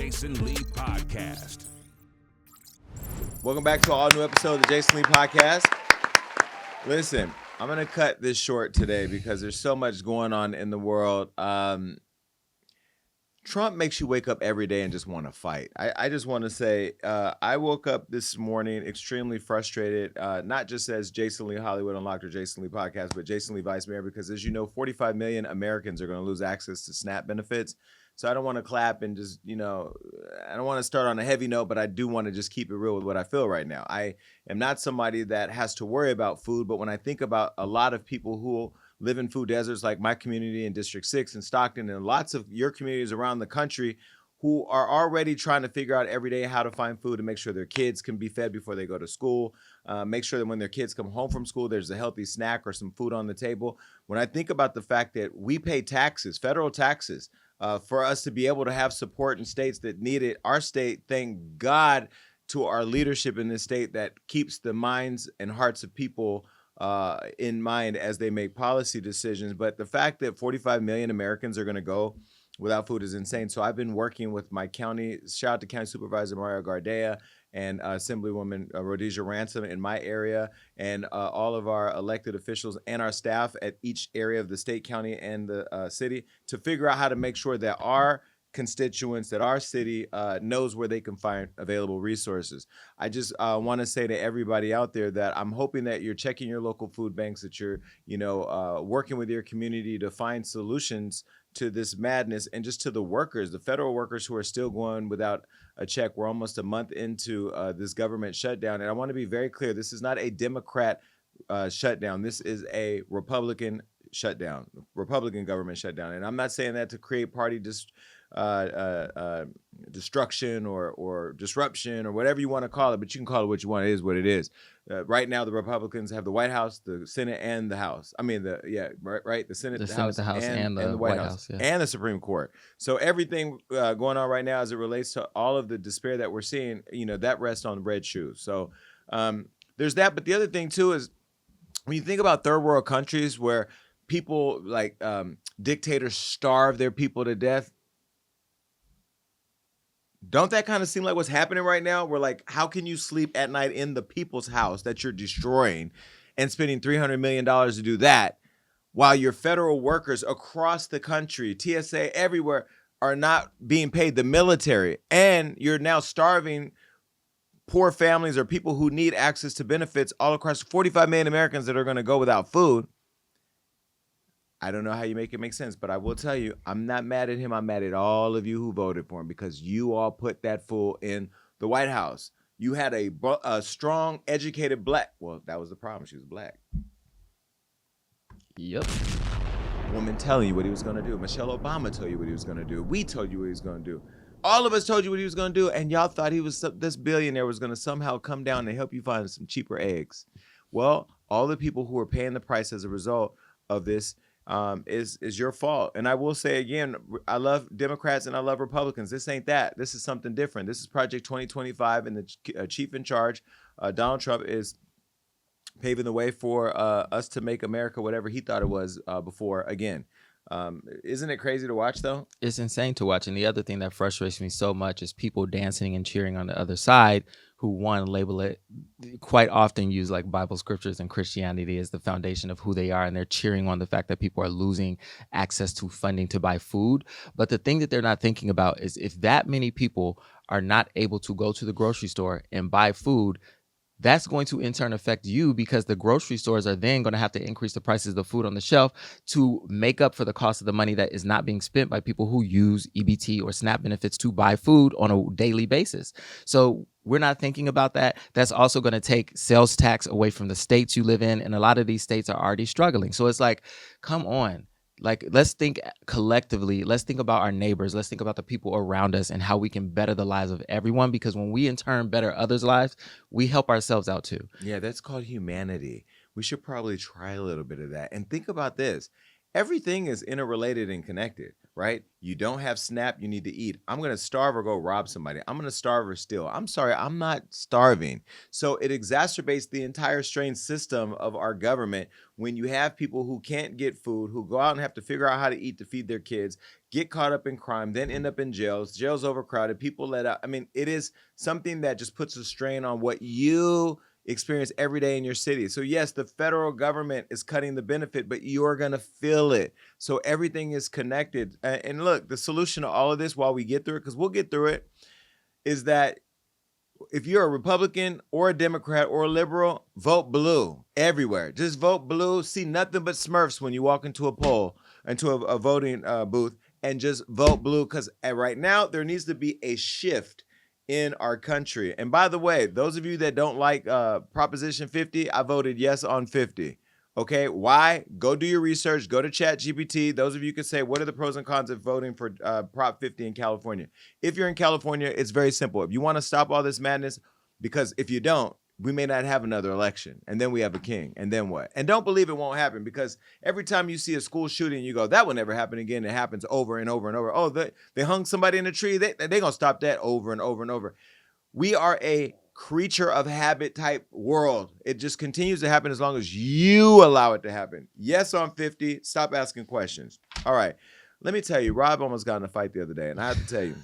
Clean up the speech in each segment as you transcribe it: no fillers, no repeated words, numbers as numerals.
Jason Lee Podcast. Welcome back to an all-new episode of the Jason Lee Podcast. Listen, I'm going to cut this short today because there's so much going on in the world. Trump makes you wake up every day and just want to fight. I just want to say I woke up this morning extremely frustrated, not just as Jason Lee Hollywood Unlocked or Jason Lee Podcast, but Jason Lee Vice Mayor, because as you know, 45 million Americans are going to lose access to SNAP benefits. So I don't want to clap and just, I don't want to start on a heavy note, but I do want to just keep it real with what I feel right now. I am not somebody that has to worry about food, but when I think about a lot of people who live in food deserts like my community in District 6 in Stockton and lots of your communities around the country who are already trying to figure out every day how to find food to make sure their kids can be fed before they go to school, make sure that when their kids come home from school, there's a healthy snack or some food on the table. When I think about the fact that we pay taxes, federal taxes, for us to be able to have support in states that need it, our state, thank God to our leadership in this state that keeps the minds and hearts of people in mind as they make policy decisions. But the fact that 45 million Americans are going to go without food is insane. So I've been working with my county, shout out to County Supervisor Mario Gardea and Assemblywoman Rhodesia Ransom in my area, and all of our elected officials and our staff at each area of the state, county, and the city to figure out how to make sure that our constituents, that our city knows where they can find available resources. I just want to say to everybody out there that I'm hoping that you're checking your local food banks, that you're, working with your community to find solutions to this madness, and just to the workers, the federal workers who are still going without a check. We're almost a month into this government shutdown. And I want to be very clear. This is not a Democrat shutdown. This is a Republican shutdown, Republican government shutdown. And I'm not saying that to create party destruction or disruption or whatever you want to call it, but you can call it what you want. It is what it is. Right now, the Republicans have the White House, the Senate, and the House. I mean, the Senate, the House, and the White House, yeah, and the Supreme Court. So everything going on right now as it relates to all of the despair that we're seeing, that rests on red shoes. So there's that. But the other thing, too, is when you think about third world countries where people like dictators starve their people to death, don't that kind of seem like what's happening right now? We're like, how can you sleep at night in the people's house that you're destroying and spending $300 million to do that while your federal workers across the country, TSA, everywhere, are not being paid, the military, and you're now starving poor families or people who need access to benefits all across 45 million Americans that are going to go without food? I don't know how you make it make sense, but I will tell you, I'm not mad at him. I'm mad at all of you who voted for him, because you all put that fool in the White House. You had a strong, educated black. Well, that was the problem. She was black. Yep. Woman telling you what he was going to do. Michelle Obama told you what he was going to do. We told you what he was going to do. All of us told you what he was going to do, and y'all thought this billionaire was going to somehow come down and help you find some cheaper eggs. Well, all the people who are paying the price as a result of this is your fault. And I will say again, I love Democrats and I love Republicans. This ain't that. This is something different. This is Project 2025, and the chief in charge, Donald Trump, is paving the way for us to make America whatever he thought it was before again. Isn't it crazy to watch, though? It's insane to watch. And the other thing that frustrates me so much is people dancing and cheering on the other side who, one, label it, quite often use like Bible scriptures and Christianity as the foundation of who they are. And they're cheering on the fact that people are losing access to funding to buy food. But the thing that they're not thinking about is if that many people are not able to go to the grocery store and buy food, that's going to in turn affect you, because the grocery stores are then going to have to increase the prices of the food on the shelf to make up for the cost of the money that is not being spent by people who use EBT or SNAP benefits to buy food on a daily basis. So we're not thinking about that. That's also going to take sales tax away from the states you live in. And a lot of these states are already struggling. So it's like, come on. Like, let's think collectively. Let's think about our neighbors. Let's think about the people around us and how we can better the lives of everyone. Because when we in turn better others' lives, we help ourselves out too. Yeah, that's called humanity. We should probably try a little bit of that. And think about this. Everything is interrelated and connected. right? You don't have SNAP, you need to eat. I'm going to starve or go rob somebody. I'm going to starve or steal. I'm sorry, I'm not starving. So it exacerbates the entire strange system of our government when you have people who can't get food, who go out and have to figure out how to eat to feed their kids, get caught up in crime, then end up in jails overcrowded, people let out. I mean, it is something that just puts a strain on what you experience every day in your city. So yes, the federal government is cutting the benefit, but you're going to feel it. So everything is connected. And look, the solution to all of this while we get through it, because we'll get through it, is that if you're a Republican or a Democrat or a liberal, vote blue everywhere. Just vote blue. See nothing but Smurfs when you walk into a poll, into a voting booth, and just vote blue. Because right now there needs to be a shift in our country. And by the way, those of you that don't like Proposition 50, I voted yes on 50. Okay, why? Go do your research. Go to ChatGPT. Those of you can say, what are the pros and cons of voting for Prop 50 in California? If you're in California, it's very simple. If you want to stop all this madness, because if you don't, we may not have another election. And then we have a king. And then what? And don't believe it won't happen, because every time you see a school shooting, you go, that will never happen again. It happens over and over and over. Oh, they hung somebody in a tree. They're going to stop that over and over and over. We are a creature of habit type world. It just continues to happen as long as you allow it to happen. Yes on 50. Stop asking questions. All right. Let me tell you, Rob almost got in a fight the other day. And I have to tell you,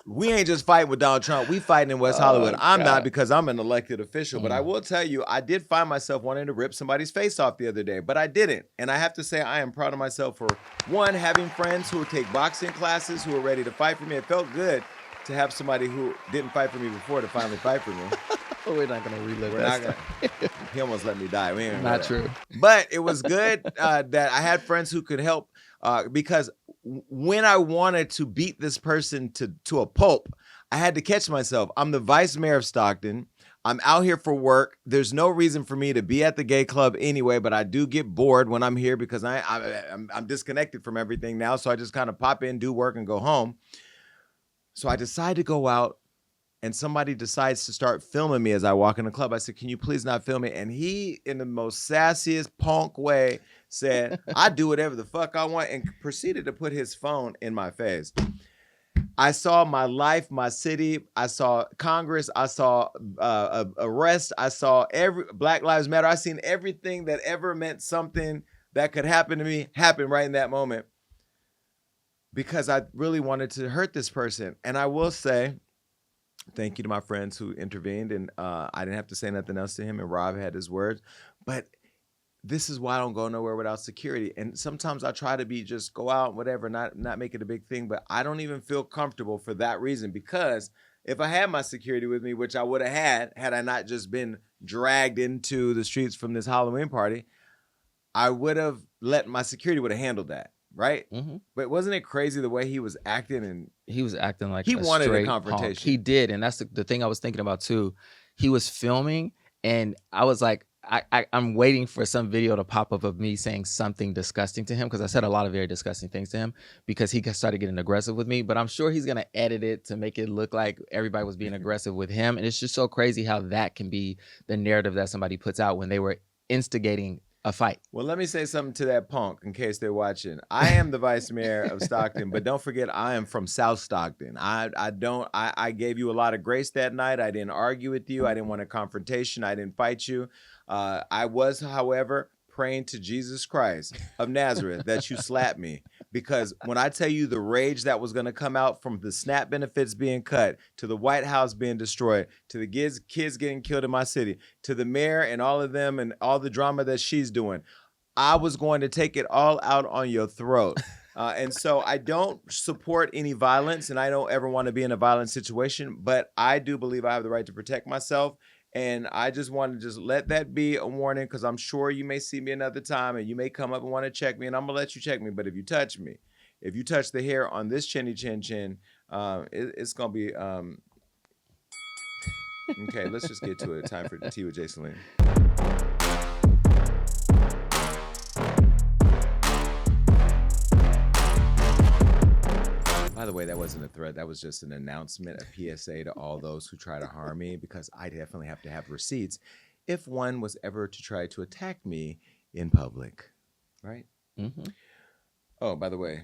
we ain't just fighting with Donald Trump. We fighting in West Hollywood. I'm not, because I'm an elected official. But I will tell you, I did find myself wanting to rip somebody's face off the other day. But I didn't. And I have to say, I am proud of myself for, one, having friends who would take boxing classes, who are ready to fight for me. It felt good to have somebody who didn't fight for me before to finally fight for me. We're not going to relive that. He almost let me die. We ain't not true. But it was good that I had friends who could help, because when I wanted to beat this person to a pulp, I had to catch myself. I'm the vice mayor of Stockton. I'm out here for work. There's no reason for me to be at the gay club anyway, but I do get bored when I'm here because I'm disconnected from everything now. So I just kind of pop in, do work, and go home. So I decide to go out, and somebody decides to start filming me as I walk in the club. I said, can you please not film me? And he, in the most sassiest punk way, said, I do whatever the fuck I want, and proceeded to put his phone in my face. I saw my life, my city. I saw Congress. I saw arrest. I saw every Black Lives Matter. I seen everything that ever meant something that could happen to me happen right in that moment, because I really wanted to hurt this person. And I will say, thank you to my friends who intervened, and I didn't have to say nothing else to him, and Rob had his words. But this is why I don't go nowhere without security. And sometimes I try to just go out, whatever, not make it a big thing, but I don't even feel comfortable for that reason, because if I had my security with me, which I would have had I not just been dragged into the streets from this Halloween party, I would have let my security would have handled that. Right? Mm-hmm. But wasn't it crazy the way he was acting? And he was acting like he wanted a confrontation. Punk. He did. And that's the thing I was thinking about too. He was filming, and I was like, I'm waiting for some video to pop up of me saying something disgusting to him, because I said a lot of very disgusting things to him, because he started getting aggressive with me. But I'm sure he's going to edit it to make it look like everybody was being aggressive with him. And it's just so crazy how that can be the narrative that somebody puts out when they were instigating a fight. Well, let me say something to that punk in case they're watching. I am the vice mayor of Stockton, but don't forget I am from South Stockton. I gave you a lot of grace that night. I didn't argue with you. I didn't want a confrontation. I didn't fight you. I was, however, praying to Jesus Christ of Nazareth that you slap me, because when I tell you the rage that was going to come out from the SNAP benefits being cut, to the White House being destroyed, to the kids getting killed in my city, to the mayor and all of them and all the drama that she's doing, I was going to take it all out on your throat. And so I don't support any violence, and I don't ever want to be in a violent situation, but I do believe I have the right to protect myself. And I just want to just let that be a warning, because I'm sure you may see me another time and you may come up and want to check me, and I'm going to let you check me. But if you touch me, if you touch the hair on this chinny chin chin, it's going to be... Okay, let's just get to it. Time for Tea with Jason Lee. By the way, that wasn't a threat. That was just an announcement, a PSA to all those who try to harm me, because I definitely have to have receipts if one was ever to try to attack me in public, right? Mm-hmm. Oh, by the way,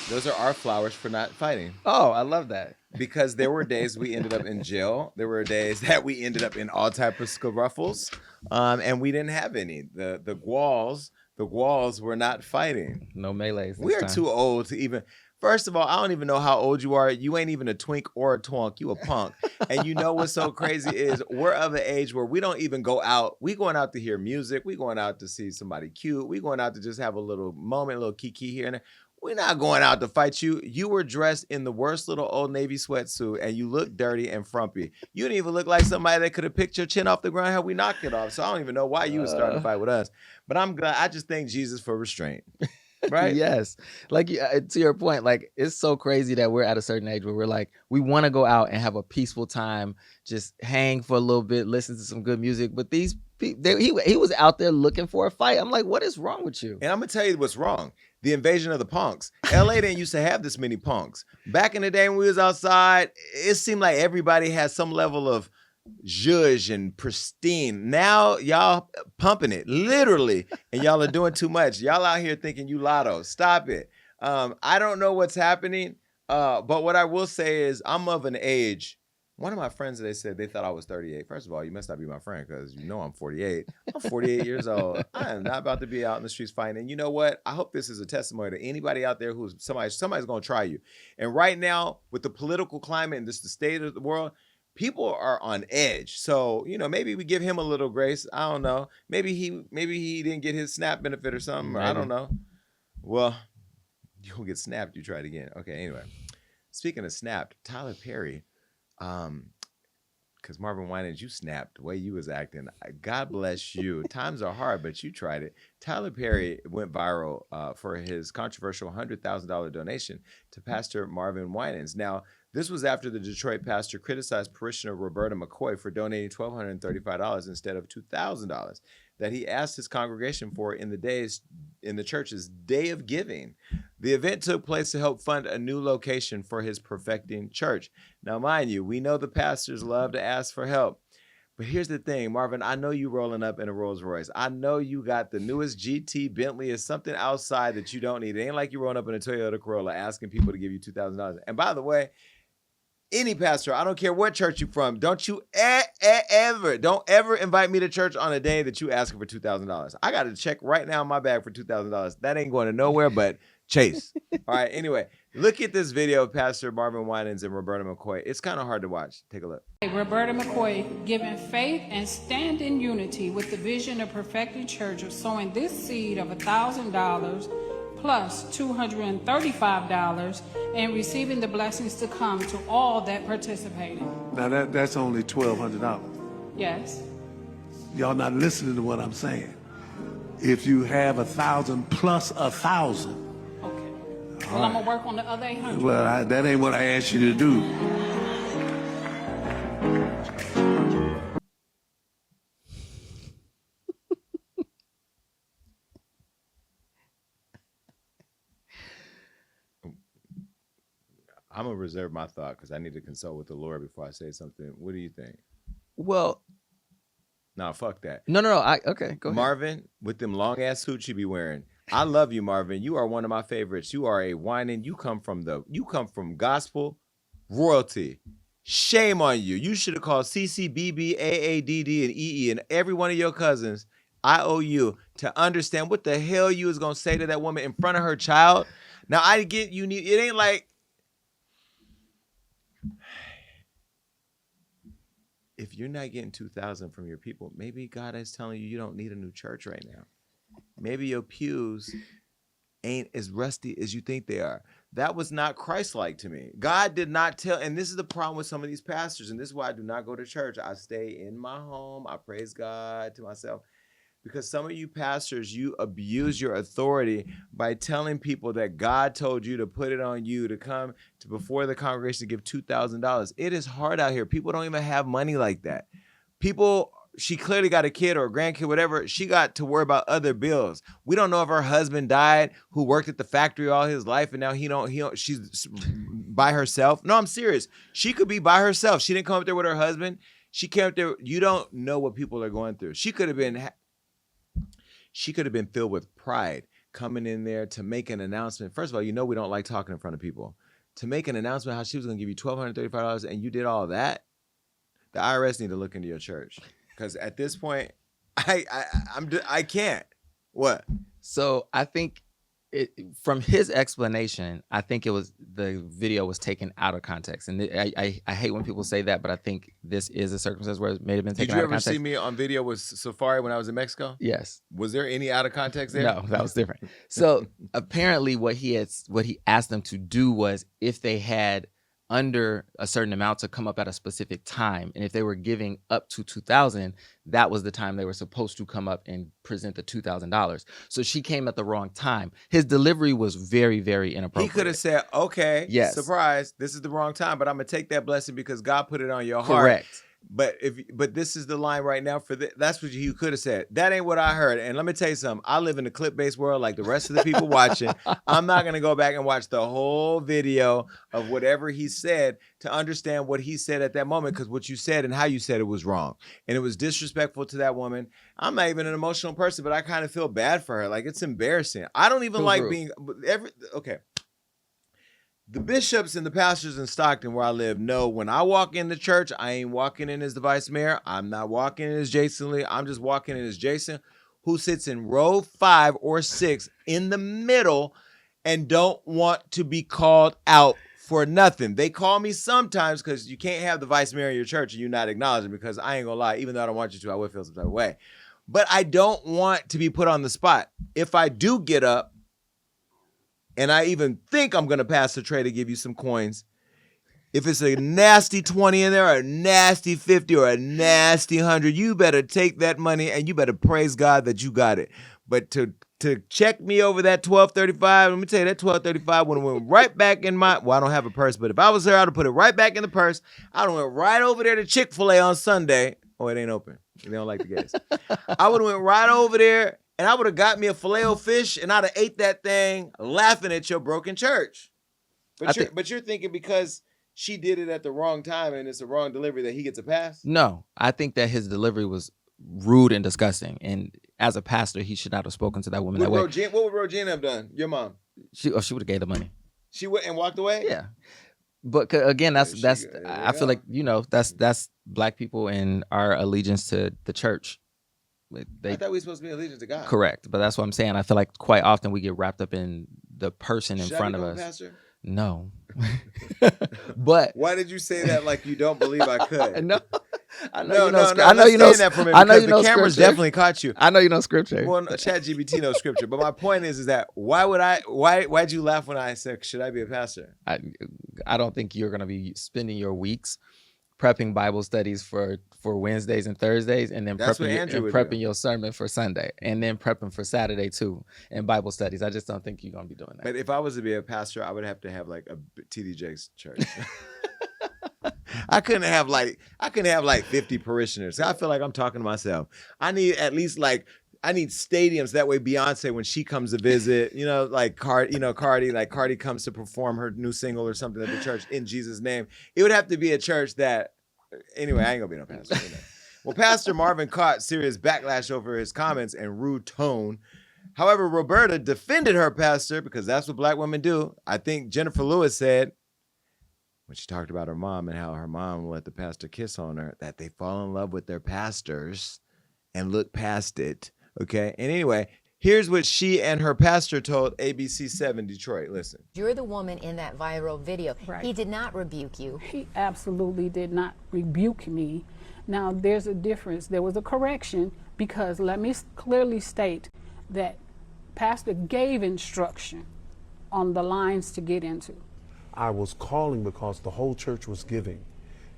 those are our flowers for not fighting. Oh, I love that. Because there were days we ended up in jail. There were days that we ended up in all type of scuffles, and we didn't have any. The Guals were not fighting. No melees. We are too old to even. First of all, I don't even know how old you are. You ain't even a twink or a twunk. You a punk. And you know what's so crazy is we're of an age where we don't even go out. We going out to hear music. We going out to see somebody cute. We going out to just have a little moment, a little kiki here and there. We're not going out to fight you. You were dressed in the worst little Old Navy sweatsuit, and you look dirty and frumpy. You didn't even look like somebody that could have picked your chin off the ground had we knocked it off. So I don't even know why you was starting to fight with us. But I'm glad. I just thank Jesus for restraint. Right? Yes. Like, to your point, like, it's so crazy that we're at a certain age where we're like, we want to go out and have a peaceful time, just hang for a little bit, listen to some good music. But these people, he was out there looking for a fight. I'm like, what is wrong with you? And I'm going to tell you what's wrong. The invasion of the punks. LA didn't used to have this many punks. Back in the day when we was outside, it seemed like everybody had some level of zhuzh and pristine. Now y'all pumping it, literally, and y'all are doing too much. Y'all out here thinking you Lotto. Stop it. I don't know what's happening, but what I will say is I'm of an age. One of my friends, they said they thought I was 38. First of all, you must not be my friend because you know I'm 48. I'm 48 years old. I am not about to be out in the streets fighting. And you know what? I hope this is a testimony to anybody out there who's somebody's going to try you. And right now, with the political climate and just the state of the world, people are on edge. So, you know, maybe we give him a little grace. I don't know. Maybe he didn't get his SNAP benefit or something. Or I don't know. Well, you'll get snapped. You try it again. Okay, anyway. Speaking of snapped, Tyler Perry, because Marvin Winans, you snapped the way you was acting. God bless you. Times are hard, but you tried it. Tyler Perry went viral for his controversial $100,000 donation to Pastor Marvin Winans. Now, this was after the Detroit pastor criticized parishioner Roberta McCoy for donating $1,235 instead of $2,000 that he asked his congregation for in the church's Day of Giving. The event took place to help fund a new location for his perfecting church. Now, mind you, we know the pastors love to ask for help. But here's the thing, Marvin, I know you rolling up in a Rolls Royce. I know you got the newest GT Bentley or something outside that you don't need. It ain't like you rolling up in a Toyota Corolla asking people to give you $2,000. And by the way, any pastor, I don't care what church you're from, don't you ever invite me to church on a day that you asking for $2,000. I got to check right now in my bag for $2,000. That ain't going to nowhere but Chase. All right, anyway, look at this video of Pastor Marvin Winans and Roberta McCoy. It's kind of hard to watch. Take a look. Roberta McCoy, giving faith and stand in unity with the vision of perfecting church of sowing this seed of $1,000 plus $235 and receiving the blessings to come to all that participated. Now that's only $1,200. Yes. Y'all not listening to what I'm saying. If you have 1,000 plus 1,000. Okay. Well, I'm gonna work on the other 800. Well, that ain't what I asked you to do. I'm going to reserve my thought because I need to consult with the Lord before I say something. What do you think? Well, no, fuck that. No. Okay, go ahead. Marvin, with them long-ass suits you be wearing. I love you, Marvin. You are one of my favorites. You are a whining. You come from gospel royalty. Shame on you. You should have called CCBB, AADD, and EE and every one of your cousins. I owe you to understand what the hell you was going to say to that woman in front of her child. Now, I get you need, it ain't like, if you're not getting 2,000 from your people, maybe God is telling you don't need a new church right now. Maybe your pews ain't as rusty as you think they are. That was not Christ-like to me. God did not tell, and this is the problem with some of these pastors, and this is why I do not go to church. I stay in my home. I praise God to myself. Because some of you pastors, you abuse your authority by telling people that God told you to put it on you to come to before the congregation to give $2,000. It is hard out here. People don't even have money like that. People, she clearly got a kid or a grandkid, whatever. She got to worry about other bills. We don't know if her husband died, who worked at the factory all his life, and now she's by herself. No, I'm serious. She could be by herself. She didn't come up there with her husband. She came up there. You don't know what people are going through. She could have been She could have been filled with pride coming in there to make an announcement. First of all, you know we don't like talking in front of people. To make an announcement how she was going to give you $1,235 and you did all that, the IRS need to look into your church. Because at this point, I can't. What? So I think from his explanation, I think the video was taken out of context. And I hate when people say that, but I think this is a circumstance where it may have been taken out of context. Did you ever see me on video with Safaree when I was in Mexico? Yes. Was there any out of context there? No, that was different. So apparently what he asked them to do was, if they had under a certain amount, to come up at a specific time, and if they were giving up to $2,000, that was the time they were supposed to come up and present the $2,000. So she came at the wrong time. His delivery was very, very inappropriate. He could have said, okay, yes, surprise, this is the wrong time, but I'm gonna take that blessing because God put it on your heart. Correct. But this is the line right now for that's what you could have said. That ain't what I heard. And let me tell you something. I live in a clip-based world like the rest of the people watching. I'm not gonna go back and watch the whole video of whatever he said to understand what he said at that moment, because what you said and how you said it was wrong. And it was disrespectful to that woman. I'm not even an emotional person, but I kind of feel bad for her. Like, it's embarrassing. I don't even like being okay. The bishops and the pastors in Stockton, where I live, know when I walk in the church, I ain't walking in as the vice mayor. I'm not walking in as Jason Lee. I'm just walking in as Jason, who sits in row 5 or 6 in the middle and don't want to be called out for nothing. They call me sometimes because you can't have the vice mayor in your church and you not acknowledging, because I ain't gonna lie, even though I don't want you to, I would feel some type of way. But I don't want to be put on the spot. If I do get up, and I even think I'm going to pass the tray to give you some coins, if it's a nasty 20 in there, or a nasty 50, or a nasty 100, you better take that money and you better praise God that you got it. But to check me over that $12.35, let me tell you, that $12.35 would have went right back in my, well, I don't have a purse, but if I was there, I'd have put it right back in the purse. I would have went right over there to Chick-fil-A on Sunday. Oh, it ain't open. They don't like the gas. I would have went right over there, and I would have got me a Filet-O-Fish, and I'd have ate that thing laughing at your broken church. But you're thinking because she did it at the wrong time and it's a wrong delivery that he gets a pass? No, I think that his delivery was rude and disgusting. And as a pastor, he should not have spoken to that woman that way. What would Regina have done? Your mom? She would have gave the money. She went and walked away? Yeah. But again, I feel like, that's black people and our allegiance to the church. I thought we were supposed to be allegiance to God. Correct. But that's what I'm saying. I feel like quite often we get wrapped up in the person in front of us. Pastor? No. But why did you say that like you don't believe I could? No. I know that for me, because the cameras definitely caught you. I know you know scripture. Well, ChatGPT knows scripture, but my point is that why'd you laugh when I said, should I be a pastor? I don't think you're going to be spending your weeks prepping Bible studies for Wednesdays and Thursdays, and then prepping your sermon for Sunday, and then prepping for Saturday too, and Bible studies. I just don't think you're going to be doing that. But if I was to be a pastor, I would have to have like a TD Jakes church. I couldn't have like 50 parishioners. I feel like I'm talking to myself. I need at least I need stadiums. That way Beyonce, when she comes to visit, Cardi comes to perform her new single or something at the church in Jesus' name. It would have to be a church that, anyway, I ain't gonna be no pastor. Well, Pastor Marvin caught serious backlash over his comments and rude tone. However, Roberta defended her pastor, because that's what black women do. I think Jennifer Lewis said, when she talked about her mom and how her mom let the pastor kiss on her, that they fall in love with their pastors and look past it. Okay. And anyway, here's what she and her pastor told ABC7 Detroit. Listen. You're the woman in that viral video. Right. He did not rebuke you. He absolutely did not rebuke me. Now, there's a difference. There was a correction, because let me clearly state that Pastor gave instruction on the lines to get into. I was calling because the whole church was giving,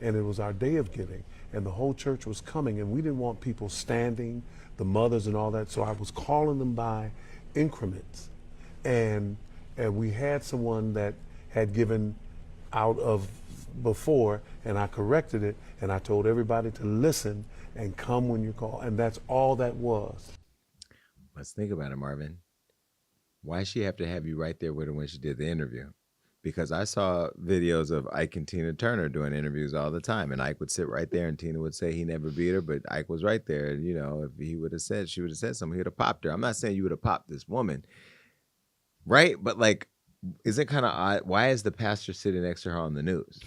and it was our day of giving, and the whole church was coming, and we didn't want people standing, the mothers and all that, so I was calling them by increments. And we had someone that had given out of before, and I corrected it, and I told everybody to listen and come when you call, and that's all that was. Let's think about it, Marvin. Why she have to have you right there with her when she did the interview? because I saw videos of Ike and Tina Turner doing interviews all the time, and Ike would sit right there, and Tina would say he never beat her, but Ike was right there. And, you know, if he would have said, she would have said something, he would have popped her. I'm not saying you would have popped this woman, right? But like, is it kind of odd? Why is the pastor sitting next to her on the news?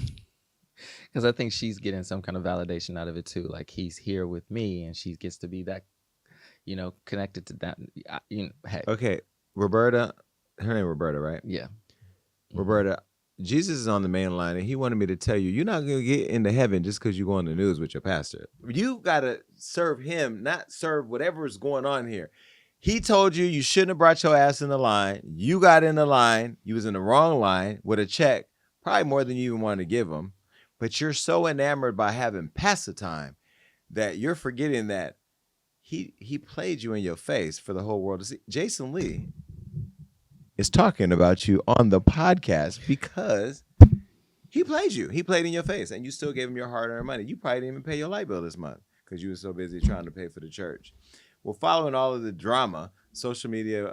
Because I think she's getting some kind of validation out of it too. Like, he's here with me, and she gets to be that, you know, connected to that. You know, hey. Okay, Roberta, her name Roberta, right? Yeah. Roberta, Jesus is on the main line, and he wanted me to tell you, you're not going to get into heaven just because you go on the news with your pastor. You got to serve him, not serve whatever is going on here. He told you you shouldn't have brought your ass in the line. You got in the line. You was in the wrong line with a check, probably more than you even wanted to give him. But you're so enamored by having pastime that you're forgetting that he played you in your face for the whole world to see. Jason Lee is talking about you on the podcast because he played you. He played in your face, and you still gave him your hard-earned money. You probably didn't even pay your light bill this month because you were so busy trying to pay for the church. Well, following all of the drama, social media,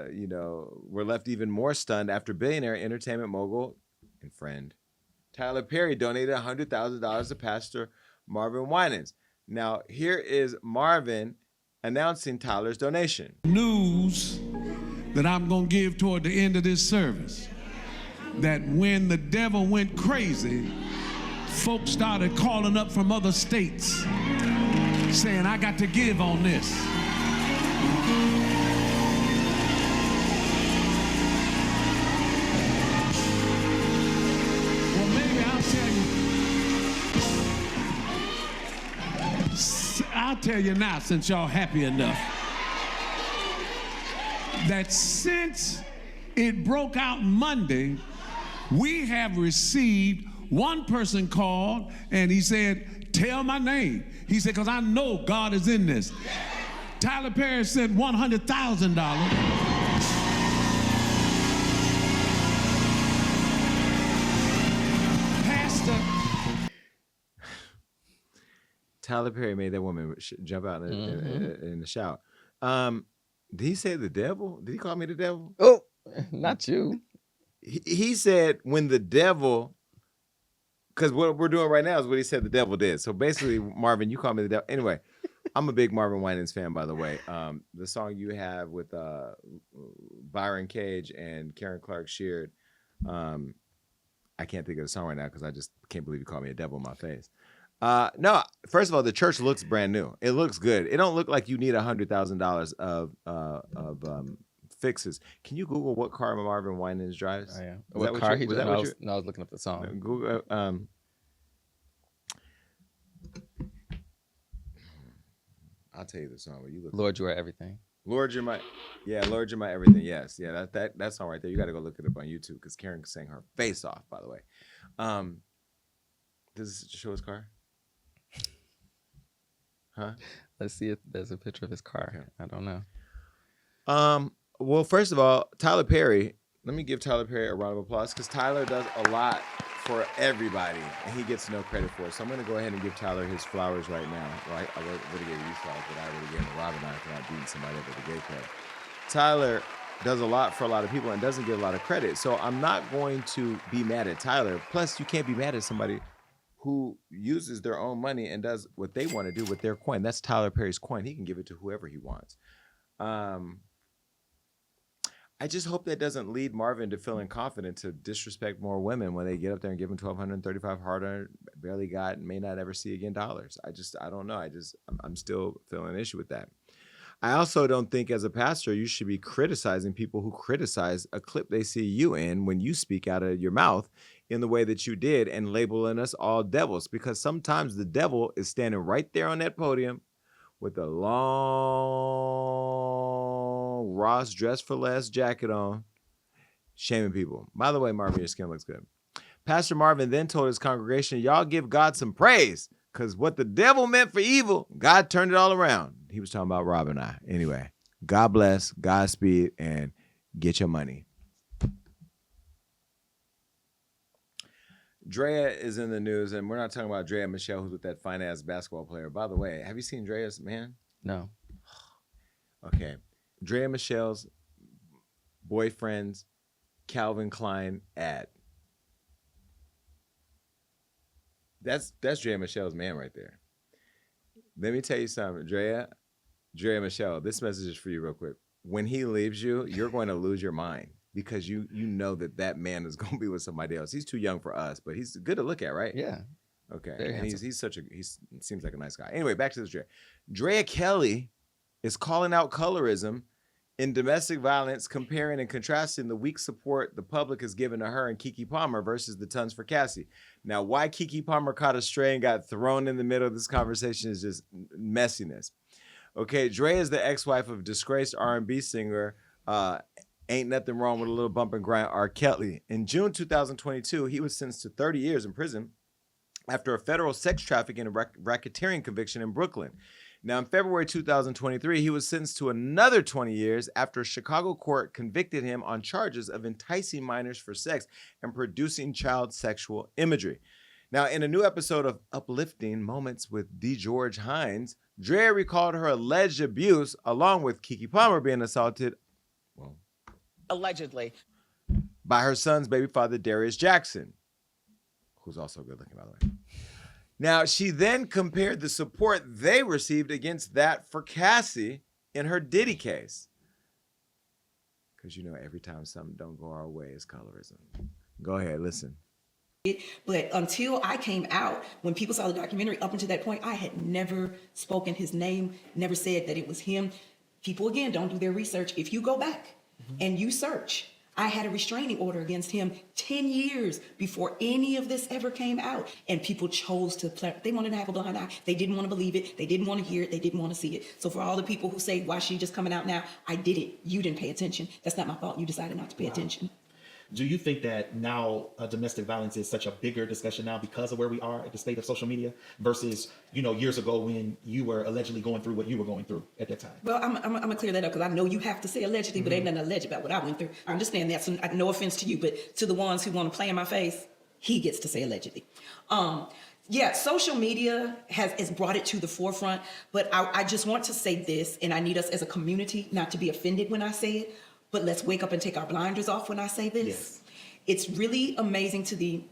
we're left even more stunned after billionaire entertainment mogul and friend Tyler Perry donated $100,000 to Pastor Marvin Winans. Now, here is Marvin announcing Tyler's donation. News that I'm going to give toward the end of this service, that when the devil went crazy, folks started calling up from other states saying, I got to give on this. Well, maybe I'll tell you now, since y'all happy enough, that since it broke out Monday, we have received, one person called and he said, tell my name. He said, because I know God is in this. Tyler Perry said $100,000. Pastor. Tyler Perry made that woman jump out in the shower. Did he say the devil? Did he call me the devil? Oh, not you. He said when the devil, because what we're doing right now is what he said the devil did. So basically, Marvin, you call me the devil. Anyway, I'm a big Marvin Winans fan, by the way. The song you have with Byron Cage and Karen Clark Sheard, I can't think of the song right now because I just can't believe you called me a devil in my face. No, first of all, the church looks brand new. It looks good. It don't look like you need $100,000 of fixes. Can you Google what car Marvin Winans drives? Oh, yeah. What car he drives? No, I was looking up the song. Google. I'll tell you the song. But you look. Lord, you are everything. Lord, you're my. Yeah, Lord, you're my everything. Yes, yeah, that song right there. You got to go look it up on YouTube because Karen sang her face off. By the way, does this show his car? Huh? Let's see if there's a picture of his car. Okay. I don't know. Well, first of all, Tyler Perry. Let me give Tyler Perry a round of applause because Tyler does a lot for everybody, and he gets no credit for it. So I'm going to go ahead and give Tyler his flowers right now. Right? I would have given you flowers, but I would have given Rob and I for not beating somebody up at the gay club. Tyler does a lot for a lot of people and doesn't get a lot of credit. So I'm not going to be mad at Tyler. Plus, you can't be mad at somebody who uses their own money and does what they want to do with their coin. That's Tyler Perry's coin. He can give it to whoever he wants. I just hope that doesn't lead Marvin to feeling confident to disrespect more women when they get up there and give him $1,235 hard-earned, barely got, and may not ever see again dollars. I don't know. I'm still feeling an issue with that. I also don't think as a pastor you should be criticizing people who criticize a clip they see you in when you speak out of your mouth in the way that you did and labeling us all devils, because sometimes the devil is standing right there on that podium with a long Ross Dress for Less jacket on, shaming people. By the way, Marvin, your skin looks good. Pastor Marvin then told his congregation, y'all give God some praise, because what the devil meant for evil, God turned it all around. He was talking about Rob and I. Anyway, God bless, Godspeed, and get your money. Drea is in the news, and we're not talking about Drea Michelle, who's with that fine-ass basketball player. By the way, have you seen Drea's man? No. Okay. Drea Michelle's boyfriend's Calvin Klein ad. That's Drea Michelle's man right there. Let me tell you something, Drea Michelle, this message is for you real quick. When he leaves you, you're going to lose your mind because you know that man is going to be with somebody else. He's too young for us, but he's good to look at, right? Yeah. Okay. Very And handsome. he seems like a nice guy. Anyway, back to this Drea. Drea Kelly is calling out colorism in domestic violence, comparing and contrasting the weak support the public has given to her and Keke Palmer versus the tons for Cassie. Now, why Keke Palmer caught a stray and got thrown in the middle of this conversation is just messiness. Okay, Drea is the ex-wife of disgraced R&B singer, ain't nothing wrong with a little bump and grind, R. Kelly. In June 2022, he was sentenced to 30 years in prison after a federal sex trafficking and racketeering conviction in Brooklyn. Now, in February 2023, he was sentenced to another 20 years after a Chicago court convicted him on charges of enticing minors for sex and producing child sexual imagery. Now, in a new episode of Uplifting Moments with D. George Hines, Drea recalled her alleged abuse, along with Keke Palmer being assaulted, allegedly, by her son's baby father, Darius Jackson, who's also good looking, by the way. Now, she then compared the support they received against that for Cassie in her Diddy case. Because, every time something don't go our way, it's colorism. Go ahead, listen. But until I came out, when people saw the documentary, up until that point, I had never spoken his name, never said that it was him. People, again, don't do their research. If you go back and you search, I had a restraining order against him 10 years before any of this ever came out. And people chose to play. They wanted to have a blind eye. They didn't want to believe it. They didn't want to hear it. They didn't want to see it. So for all the people who say, why is she just coming out now? I did it. You didn't pay attention. That's not my fault. You decided not to pay attention. Do you think that now domestic violence is such a bigger discussion now because of where we are at the state of social media versus, years ago when you were allegedly going through what you were going through at that time? Well, I'm going to clear that up because I know you have to say allegedly, but ain't nothing alleged about what I went through. I understand that. So no offense to you, but to the ones who want to play in my face, he gets to say allegedly. Yeah, social media has brought it to the forefront, but I just want to say this, and I need us as a community not to be offended when I say it, but let's wake up and take our blinders off when I say this. Yes. It's really amazing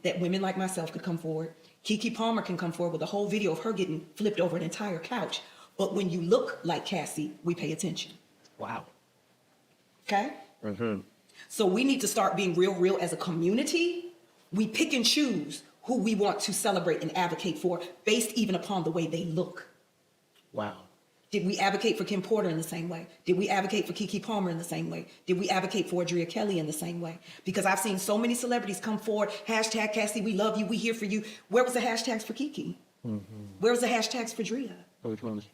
that women like myself could come forward. Keke Palmer can come forward with a whole video of her getting flipped over an entire couch. But when you look like Cassie, we pay attention. Wow. Okay? Mm-hmm. So we need to start being real as a community. We pick and choose who we want to celebrate and advocate for based even upon the way they look. Wow. Did we advocate for Kim Porter in the same way? Did we advocate for Keke Palmer in the same way? Did we advocate for Drea Kelly in the same way? Because I've seen so many celebrities come forward, hashtag Cassie, we love you, we here for you. Where was the hashtags for Keke? Mm-hmm. Where was the hashtags for Drea?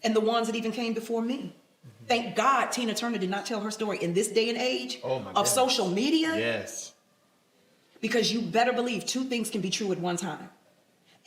And the ones that even came before me. Mm-hmm. Thank God Tina Turner did not tell her story in this day and age of social media. Yes. Because you better believe two things can be true at one time.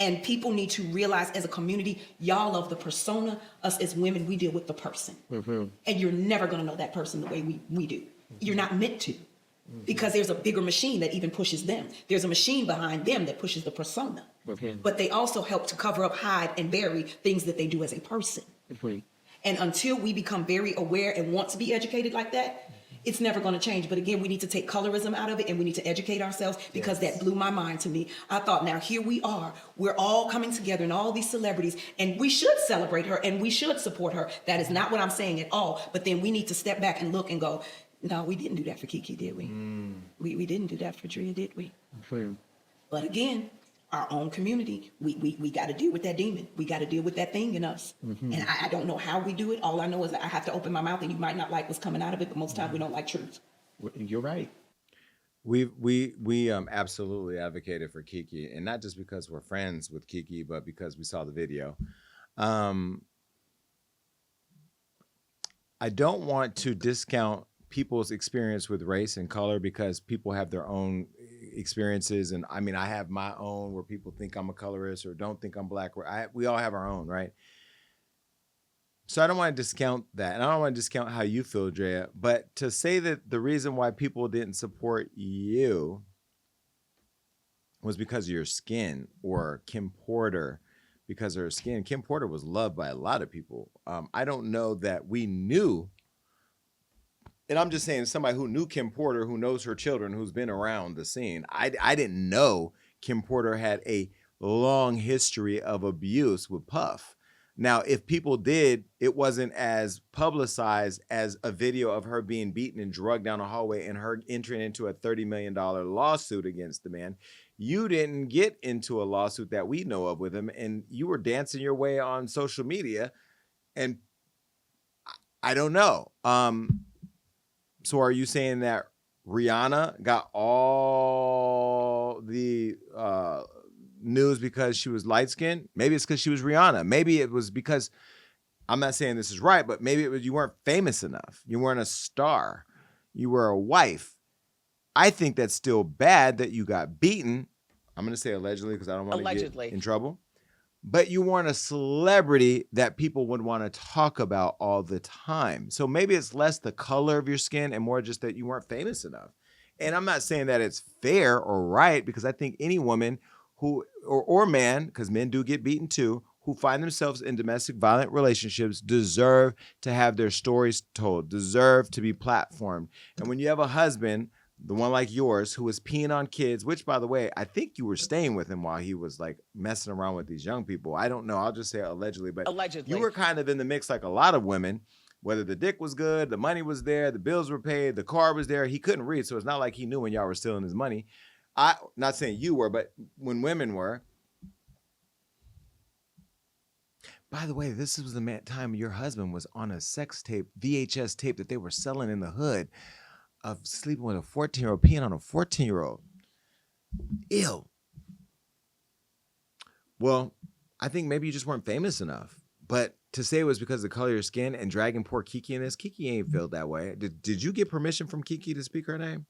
And people need to realize as a community, y'all love the persona. Us as women, we deal with the person. Mm-hmm. And you're never going to know that person the way we do. Mm-hmm. You're not meant to. Mm-hmm. Because there's a bigger machine that even pushes them. There's a machine behind them that pushes the persona. Mm-hmm. But they also help to cover up, hide, and bury things that they do as a person. Mm-hmm. And until we become very aware and want to be educated like that, it's never going to change. But again, we need to take colorism out of it and we need to educate ourselves because that blew my mind to me. I thought, now here we are. We're all coming together and all these celebrities and we should celebrate her and we should support her. That is not what I'm saying at all. But then we need to step back and look and go, no, we didn't do that for Keke, did we? We didn't do that for Drea, did we? But again, our own community, we got to deal with that demon. We got to deal with that thing in us. And I don't know how we do it. All I know is that I have to open my mouth and you might not like what's coming out of it, but most times we don't like truth. You're right. We absolutely advocated for Keke, and not just because we're friends with Keke, but because we saw the video. I don't want to discount people's experience with race and color because people have their own experiences. And I mean, I have my own where people think I'm a colorist or don't think I'm black. We all have our own, right? So I don't want to discount that. And I don't want to discount how you feel, Drea. But to say that the reason why people didn't support you was because of your skin, or Kim Porter because of her skin. Kim Porter was loved by a lot of people. I don't know that we knew and I'm just saying, somebody who knew Kim Porter, who knows her children, who's been around the scene. I didn't know Kim Porter had a long history of abuse with Puff. Now, if people did, it wasn't as publicized as a video of her being beaten and drugged down a hallway and her entering into a $30 million lawsuit against the man. You didn't get into a lawsuit that we know of with him, and you were dancing your way on social media, and I don't know. So are you saying that Rihanna got all the news because she was light-skinned? Maybe it's because she was Rihanna. Maybe it was because, I'm not saying this is right, but maybe it was you weren't famous enough. You weren't a star. You were a wife. I think that's still bad that you got beaten. I'm going to say allegedly because I don't want to get in trouble. But you weren't a celebrity that people would want to talk about all the time. So maybe it's less the color of your skin and more just that you weren't famous enough. And I'm not saying that it's fair or right, because I think any woman who, or man, because men do get beaten too, who find themselves in domestic violent relationships deserve to have their stories told, deserve to be platformed. And when you have a husband, the one like yours, who was peeing on kids, which, by the way, I think you were staying with him while he was like messing around with these young people. I don't know. I'll just say allegedly, but you were kind of in the mix like a lot of women, whether the dick was good, the money was there, the bills were paid, the car was there. He couldn't read, so it's not like he knew when y'all were stealing his money. Not saying you were, but when women were. By the way, this was the time your husband was on a sex tape, VHS tape that they were selling in the hood, of sleeping with a 14-year-old, peeing on a 14-year-old. Ew. Well, I think maybe you just weren't famous enough. But to say it was because of the color of your skin and dragging poor Keke in this, Keke ain't felt that way. Did you get permission from Keke to speak her name?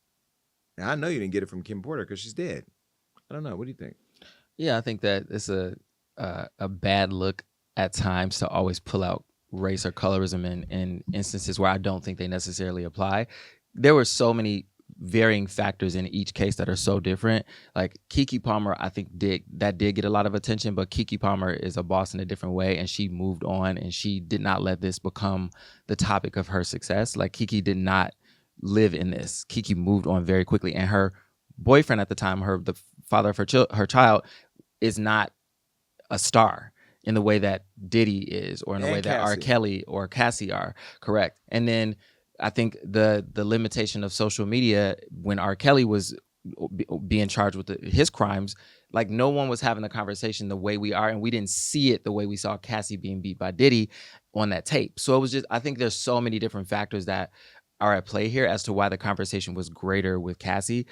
Now, I know you didn't get it from Kim Porter because she's dead. I don't know. What do you think? Yeah, I think that it's a bad look at times to always pull out race or colorism in instances where I don't think they necessarily apply. There were so many varying factors in each case that are so different. Like Keke Palmer, I think did get a lot of attention, but Keke Palmer is a boss in a different way, and she moved on, and she did not let this become the topic of her success. Like Keke did not live in this. Keke moved on very quickly, and her boyfriend at the time, the father of her child, is not a star in the way that Diddy is, or in the way that R. Kelly or Cassie are. Correct. And then I think the limitation of social media when R. Kelly was being charged with his crimes, like no one was having the conversation the way we are, and we didn't see it the way we saw Cassie being beat by Diddy on that tape. So it was just, I think there's so many different factors that are at play here as to why the conversation was greater with Cassie.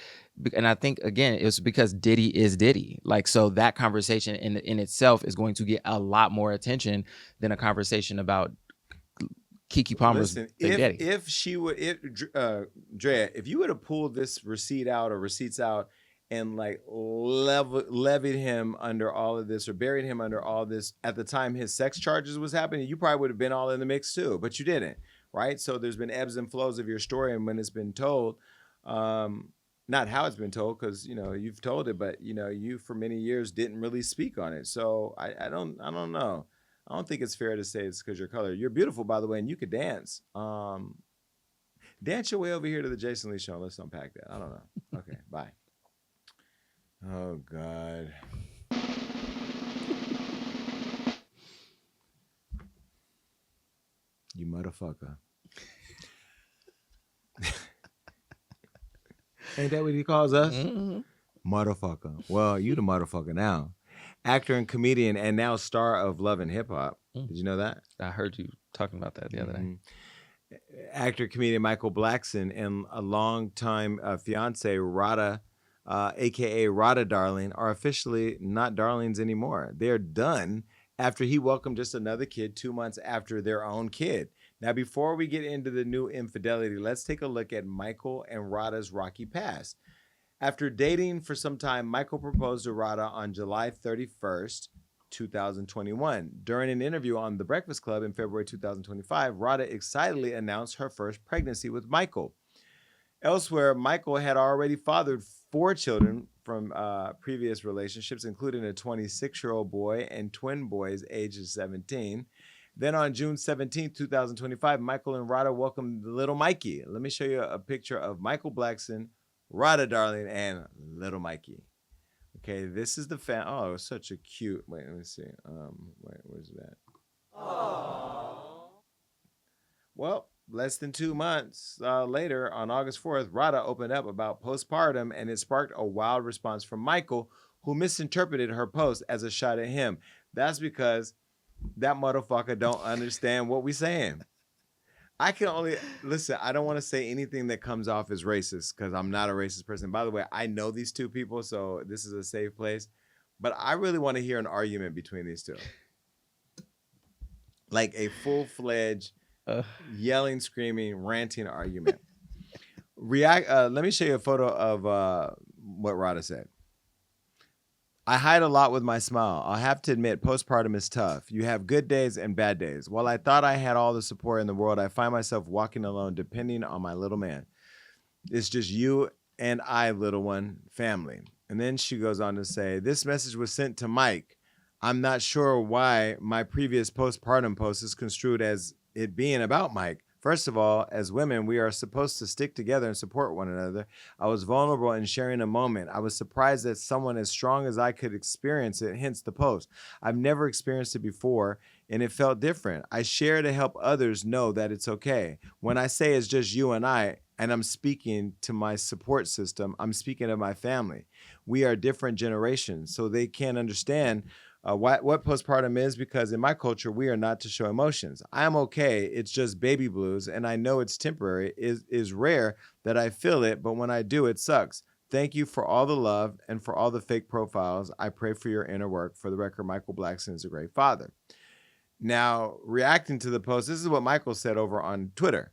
And I think, again, it's because Diddy is Diddy. Like, so that conversation in itself is going to get a lot more attention than a conversation about Keke Palmer's Big Daddy. If she would, Drea, if you would have pulled this receipt out or receipts out and like levied him under all of this or buried him under all this at the time his sex charges was happening, you probably would have been all in the mix too, but you didn't, right? So there's been ebbs and flows of your story, and when it's been told, not how it's been told, because you've told it, but you for many years didn't really speak on it. So I don't know. I don't think it's fair to say it's because your color. You're beautiful, by the way, and you could dance. Dance your way over here to the Jason Lee show. Let's unpack that. I don't know. Okay, bye. Oh, God. You motherfucker. Ain't that what he calls us? Mm-hmm. Motherfucker. Well, you the motherfucker now. Actor and comedian and now star of Love and Hip Hop. Did you know that? I heard you talking about that the other day. Actor, comedian Michael Blackson and a longtime fiancée, Rada, a.k.a. Rada Darling, are officially not darlings anymore. They're done after he welcomed just another kid 2 months after their own kid. Now, before we get into the new infidelity, let's take a look at Michael and Rada's rocky past. After dating for some time, Michael proposed to Rada on July 31st, 2021. During an interview on The Breakfast Club in February 2025, Rada excitedly announced her first pregnancy with Michael. Elsewhere, Michael had already fathered 4 children from previous relationships, including a 26-year-old boy and twin boys ages 17. Then on June 17th, 2025, Michael and Rada welcomed little Mikey. Let me show you a picture of Michael Blackson, Rada Darling, and little Mikey. Okay, this is the Oh, it was such a cute. Wait, let me see. Wait, where's that? Aww. Well, less than 2 months later, on August 4th, Rada opened up about postpartum, and it sparked a wild response from Michael, who misinterpreted her post as a shot at him. That's because that motherfucker don't understand what we saying. I can only listen. I don't want to say anything that comes off as racist because I'm not a racist person. By the way, I know these two people, so this is a safe place. But I really want to hear an argument between these two, like a full-fledged yelling, screaming, ranting argument. Let me show you a photo of what Rada said. I hide a lot with my smile. I'll have to admit, postpartum is tough. You have good days and bad days. While I thought I had all the support in the world, I find myself walking alone, depending on my little man. It's just you and I, little one, family. And then she goes on to say, this message was sent to Mike. I'm not sure why my previous postpartum post is construed as it being about Mike. First of all, as women, we are supposed to stick together and support one another. I was vulnerable in sharing a moment. I was surprised that someone as strong as I could experience it, hence the post. I've never experienced it before, and it felt different. I share to help others know that it's okay. When I say it's just you and I'm speaking to my support system, I'm speaking to my family. We are different generations, so they can't understand what postpartum is, because in my culture, we are not to show emotions. I'm okay. It's just baby blues, and I know it's temporary. It is rare that I feel it, but when I do, it sucks. Thank you for all the love and for all the fake profiles. I pray for your inner work. For the record, Michael Blackson is a great father. Now, reacting to the post, this is what Michael said over on Twitter.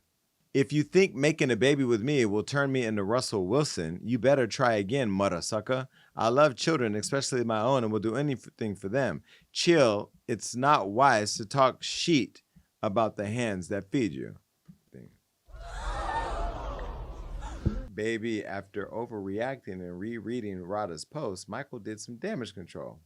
If you think making a baby with me will turn me into Russell Wilson, you better try again, mother sucker. I love children, especially my own, and will do anything for them. Chill. It's not wise to talk shit about the hands that feed you. Baby, after overreacting and rereading Rada's post, Michael did some damage control.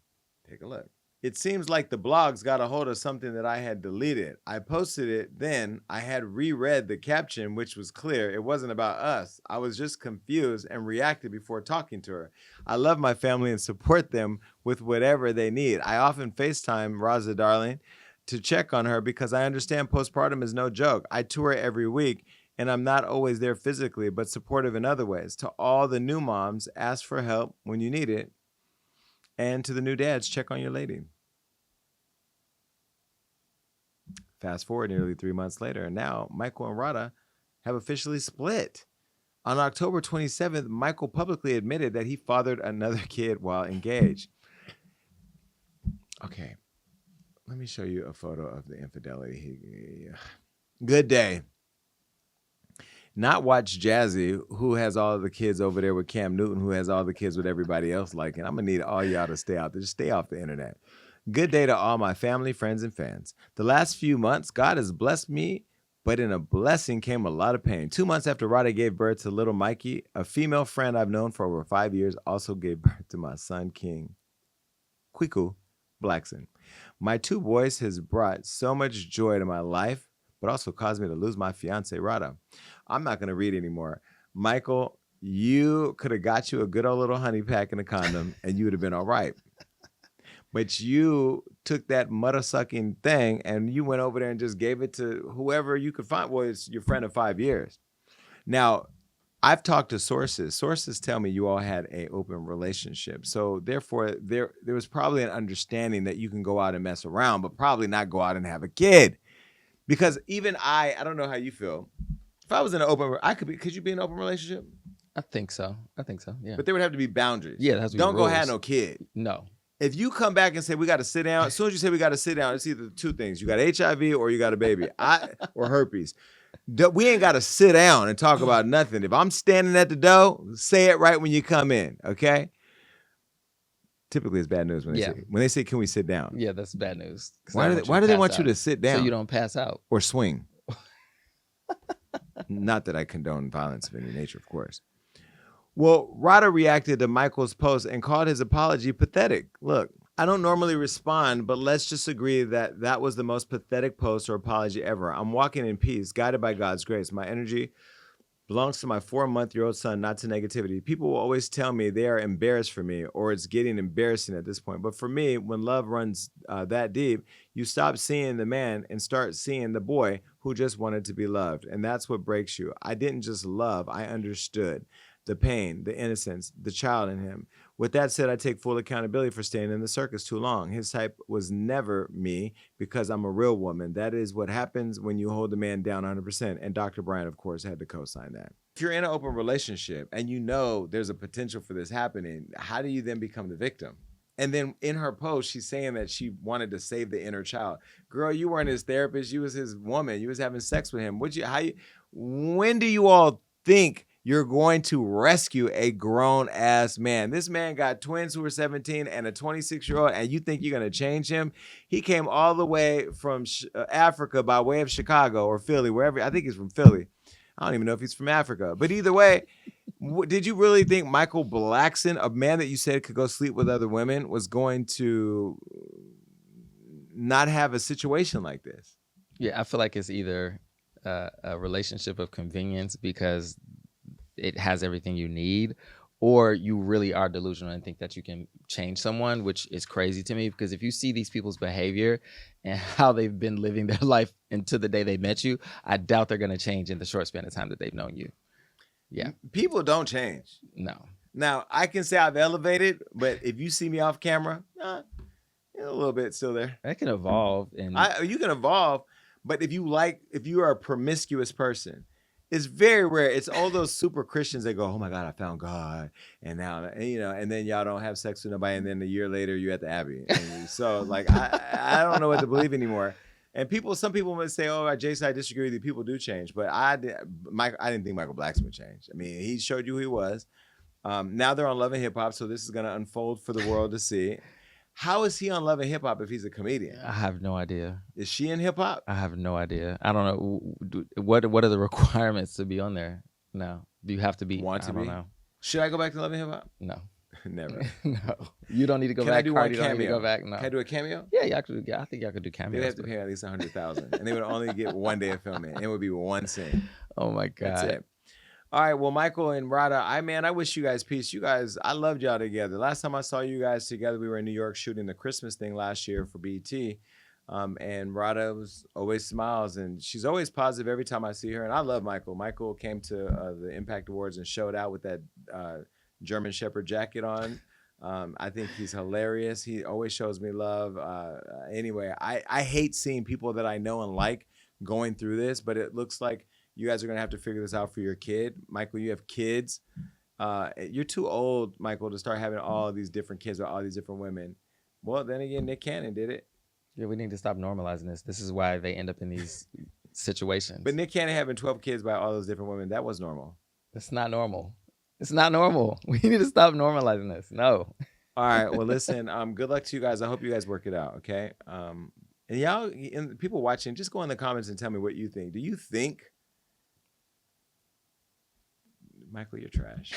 Take a look. It seems like the blogs got a hold of something that I had deleted. I posted it, then I had reread the caption, which was clear. It wasn't about us. I was just confused and reacted before talking to her. I love my family and support them with whatever they need. I often FaceTime Raza Darling to check on her because I understand postpartum is no joke. I tour every week, and I'm not always there physically, but supportive in other ways. To all the new moms, ask for help when you need it. And to the new dads, check on your lady. Fast forward nearly 3 months later, and now Michael and Rada have officially split. On October 27th, Michael publicly admitted that he fathered another kid while engaged. Okay, let me show you a photo of the infidelity. Good day. Not watch Jazzy, who has all the kids over there with Cam Newton, who has all the kids with everybody else liking. I'm going to need all y'all to stay out there. Just stay off the internet. Good day to all my family, friends, and fans. The last few months, God has blessed me, but in a blessing came a lot of pain. 2 months after Rada gave birth to little Mikey, a female friend I've known for over 5 years also gave birth to my son, King Kwiku Blackson. My 2 boys has brought so much joy to my life, but also caused me to lose my fiancée, Rada. I'm not going to read anymore. Michael, you could have got you a good old little honey pack and a condom, and you would have been all right. But you took that mother-sucking thing and you went over there and just gave it to whoever you could find. Well, it's your friend of 5 years. Now, I've talked to sources. Sources tell me you all had an open relationship. So therefore, there was probably an understanding that you can go out and mess around, but probably not go out and have a kid. Because even I don't know how you feel. If I was in an open, could you be in an open relationship? I think so. Yeah. But there would have to be boundaries. Yeah, there has to be Don't rules. go have no kid. No. If you come back and say, we got to sit down, as soon as you say we got to sit down, it's either 2 things. You got HIV or you got a baby or herpes. We ain't got to sit down and talk about nothing. If I'm standing at the door, say it right when you come in, okay? Typically, it's bad news when they say, can we sit down? Yeah, that's bad news. Why do they want you to sit down? So you don't pass out. Or swing. Not that I condone violence of any nature, of course. Well, Rada reacted to Michael's post and called his apology pathetic. Look, I don't normally respond, but let's just agree that that was the most pathetic post or apology ever. I'm walking in peace, guided by God's grace. My energy belongs to my 4-month-old son, not to negativity. People will always tell me they are embarrassed for me, or it's getting embarrassing at this point. But for me, when love runs that deep, you stop seeing the man and start seeing the boy who just wanted to be loved. And that's what breaks you. I didn't just love, I understood the pain, the innocence, the child in him. With that said, I take full accountability for staying in the circus too long. His type was never me because I'm a real woman. That is what happens when you hold a man down 100%. And Dr. Bryant, of course, had to co-sign that. If you're in an open relationship and you know there's a potential for this happening, how do you then become the victim? And then in her post, she's saying that she wanted to save the inner child. Girl, you weren't his therapist. You was his woman. You was having sex with him. When do you all think you're going to rescue a grown-ass man? This man got twins who are 17 and a 26-year-old, and you think you're going to change him? He came all the way from Africa by way of Chicago or Philly, wherever. I think he's from Philly. I don't even know if he's from Africa. But either way, did you really think Michael Blackson, a man that you said could go sleep with other women, was going to not have a situation like this? Yeah, I feel like it's either a relationship of convenience because it has everything you need, or you really are delusional and think that you can change someone, which is crazy to me, because if you see these people's behavior and how they've been living their life until the day they met you, I doubt they're going to change in the short span of time that they've known you. Yeah. People don't change. No. Now, I can say I've elevated, but if you see me off camera, a little bit still there. That can evolve. And you can evolve, but if you are a promiscuous person, it's very rare. It's all those super Christians that go, "Oh my God, I found God," and now and then y'all don't have sex with nobody, and then a year later you're at the Abbey. And so like I don't know what to believe anymore. And some people might say, "Oh, Jason, I disagree with you. People do change," but I didn't think Michael Blackson would change. I mean, he showed you who he was. Now they're on Love and Hip Hop, so this is going to unfold for the world to see. How is he on Love and Hip Hop if he's a comedian? I have no idea. Is she in hip hop? I have no idea. I don't know. What are the requirements to be on there? No. Do you have to be? I don't know. Should I go back to Love and Hip Hop? No. Never. No. You don't need to go Can back. I do Cardi one cameo? Don't need to go back. No. Can I do a cameo? Yeah, y'all could. Yeah, I think y'all could do cameos. They'd have to pay at least $100,000, and they would only get one day of filming. It would be one scene. Oh my God. That's it. All right, well, Michael and Rada, I wish you guys peace. You guys, I loved y'all together. Last time I saw you guys together, we were in New York shooting the Christmas thing last year for BET. And Rada was always smiles, and she's always positive every time I see her. And I love Michael. Michael came to the Impact Awards and showed out with that German Shepherd jacket on. I think he's hilarious. He always shows me love. Anyway, I hate seeing people that I know and like going through this, but it looks like you guys are going to have to figure this out for your kid. Michael, you have kids. You're too old, Michael, to start having all these different kids with all these different women. Well, then again, Nick Cannon did it. Yeah, we need to stop normalizing this. This is why they end up in these situations. But Nick Cannon having 12 kids by all those different women, that was normal. It's not normal. It's not normal. We need to stop normalizing this. No. All right. Well, listen, good luck to you guys. I hope you guys work it out, okay? And y'all, and people watching, just go in the comments and tell me what you think. Do you think Michael, you're trash?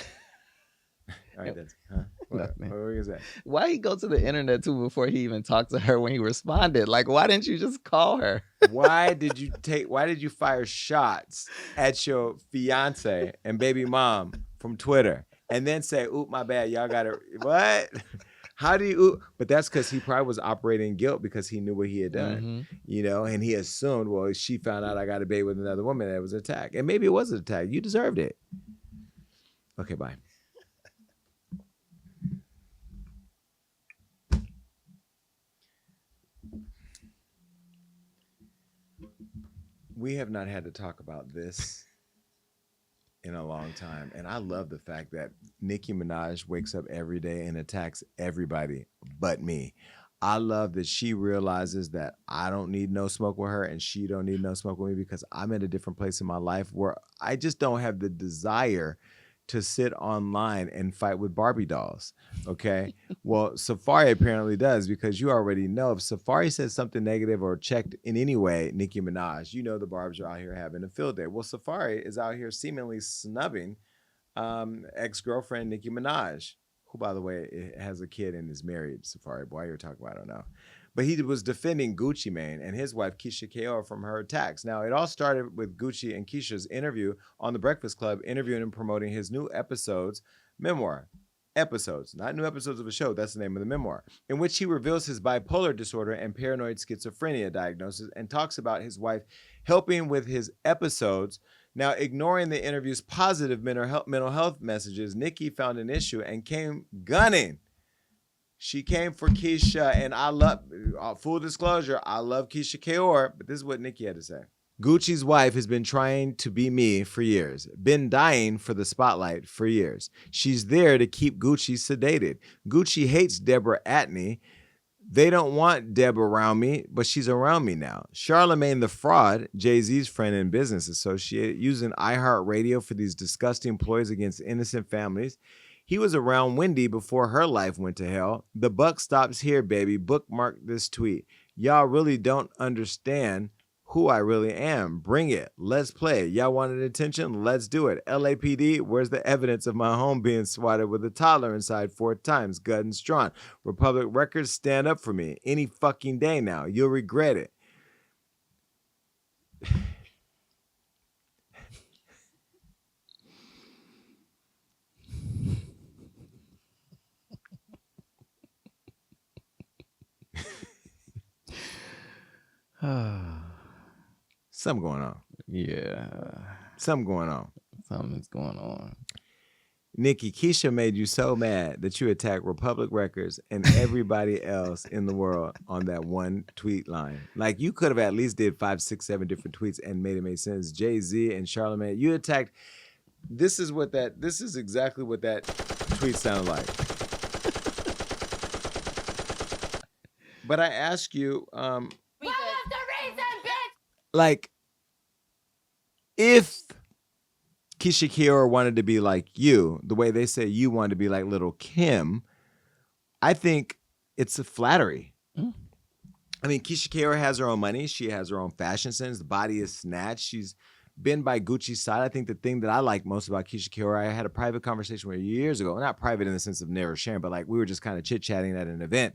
All right, that's what were you gonna say? Why he go to the internet too before he even talked to her when he responded? Like, why didn't you just call her? Why did you fire shots at your fiance and baby mom from Twitter and then say, "Oop, my bad, y'all gotta what?" How do you? Oop? But that's because he probably was operating guilt because he knew what he had done, and he assumed, well, she found out I got a baby with another woman, that was an attack, and maybe it was an attack. You deserved it. Okay, bye. We have not had to talk about this in a long time. And I love the fact that Nicki Minaj wakes up every day and attacks everybody but me. I love that she realizes that I don't need no smoke with her and she don't need no smoke with me because I'm at a different place in my life where I just don't have the desire to sit online and fight with Barbie dolls, okay? Well, Safaree apparently does, because you already know if Safaree says something negative or checked in any way Nicki Minaj, you know the Barbs are out here having a field day. Well, Safaree is out here seemingly snubbing ex-girlfriend Nicki Minaj, who, by the way, has a kid and is married. Safaree, why you're talking about, I don't know. But he was defending Gucci Mane and his wife, Keyshia Ka'oir, from her attacks. Now, it all started with Gucci and Keyshia's interview on The Breakfast Club, interviewing and promoting his new memoir. Episodes, not new episodes of a show, that's the name of the memoir, in which he reveals his bipolar disorder and paranoid schizophrenia diagnosis and talks about his wife helping with his episodes. Now, ignoring the interview's positive mental health messages, Nicki found an issue and came gunning. She came for Keyshia, and I love, full disclosure, I love Keyshia Ka'oir, but this is what Nicki had to say. Gucci's wife has been trying to be me for years, been dying for the spotlight for years. She's there to keep Gucci sedated. Gucci hates Deborah Atney. They don't want Deb around me, but she's around me now. Charlamagne the Fraud, Jay-Z's friend and business associate, using iHeartRadio for these disgusting ploys against innocent families. He was around Wendy before her life went to hell. The buck stops here, baby. Bookmark this tweet. Y'all really don't understand who I really am. Bring it. Let's play. Y'all wanted attention? Let's do it. LAPD, where's the evidence of my home being swatted with a toddler inside 4 times? Guns drawn. Republic Records, stand up for me. Any fucking day now. You'll regret it. Something going on. Yeah. Something going on. Something's going on. Nicki, Keyshia made you so mad that you attacked Republic Records and everybody else in the world on that one tweet line. Like, you could have at least did 5, 6, 7 different tweets and made it make sense. Jay-Z and Charlamagne, you attacked. This is exactly what that tweet sounded like. But I ask you, like, if Keyshia Ka'oir wanted to be like you, the way they say you wanted to be like little Kim, I think it's a flattery. I mean, Keyshia Ka'oir has her own money. She has her own fashion sense. The body is snatched. She's been by Gucci's side. I think the thing that I like most about Keyshia Ka'oir, I had a private conversation with her years ago. Not private in the sense of never sharing, but like we were just kind of chit-chatting at an event.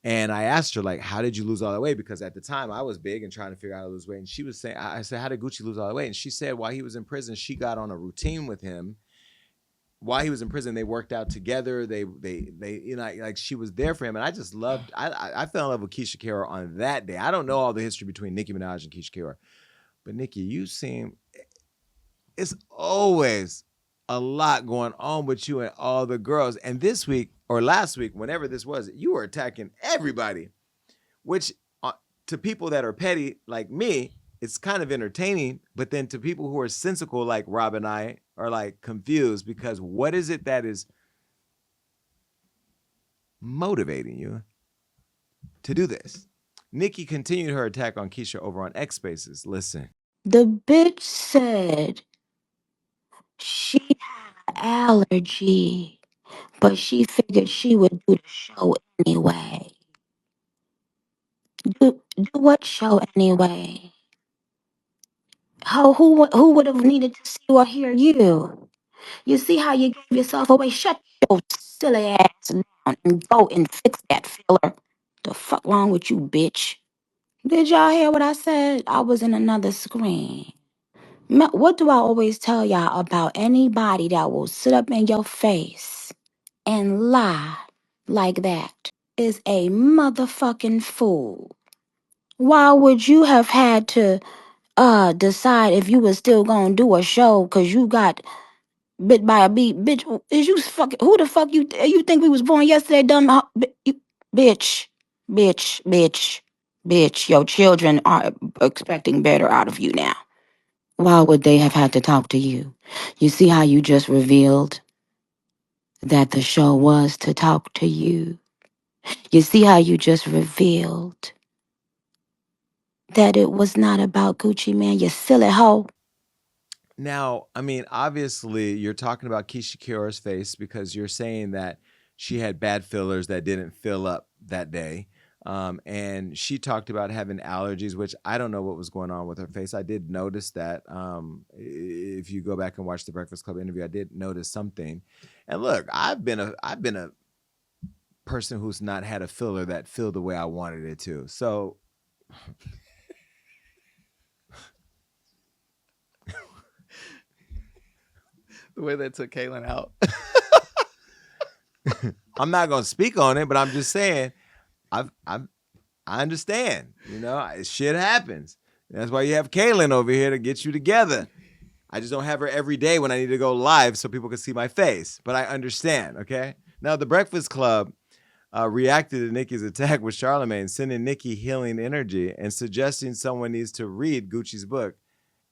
And I asked her, like, how did you lose all that weight? Because at the time I was big and trying to figure out how to lose weight. And she was saying, I said, how did Gucci lose all that weight? And she said, while he was in prison, she got on a routine with him. While he was in prison, they worked out together. They you know, like she was there for him. And I just loved, I fell in love with Keyshia Ka'oir on that day. I don't know all the history between Nicki Minaj and Keyshia Ka'oir. But Nicki, you seem, it's always a lot going on with you and all the girls. And this week, or last week, whenever this was, you were attacking everybody, which to people that are petty like me, it's kind of entertaining. But then to people who are sensical like Rob and I are like confused, because what is it that is motivating you to do this? Nicki continued her attack on Keyshia over on X Spaces. Listen. The bitch said she had allergy, but she figured she would do the show anyway. Do what show anyway? Who would have needed to see or hear you? You see how you gave yourself away? Shut your silly ass down and go and fix that filler. The fuck wrong with you, bitch? Did y'all hear what I said? I was in another screen. What do I always tell y'all about anybody that will sit up in your face and lie like that is a motherfucking fool. Why would you have had to decide if you was still gonna do a show because you got bit by a bee? Bitch, is you fucking, who the fuck you think we was born yesterday, dumb bitch, bitch, bitch, bitch. Your children are expecting better out of you now. Why would they have had to talk to you? You see how you just revealed that the show was to talk to you? You see how you just revealed that it was not about Gucci Mane, you silly hoe? Now, I mean, obviously, you're talking about Keyshia Ka'oir's face because you're saying that she had bad fillers that didn't fill up that day. And she talked about having allergies, which I don't know what was going on with her face. I did notice that. If you go back and watch the Breakfast Club interview, I did notice something. And look, I've been a person who's not had a filler that filled the way I wanted it to. So The way they took Kaylin out. I'm not gonna speak on it, but I'm just saying, I understand. Shit happens. That's why you have Kaylin over here to get you together. I just don't have her every day when I need to go live so people can see my face. But I understand. Okay. Now the Breakfast Club reacted to Nicki's attack with Charlamagne, sending Nicki healing energy and suggesting someone needs to read Gucci's book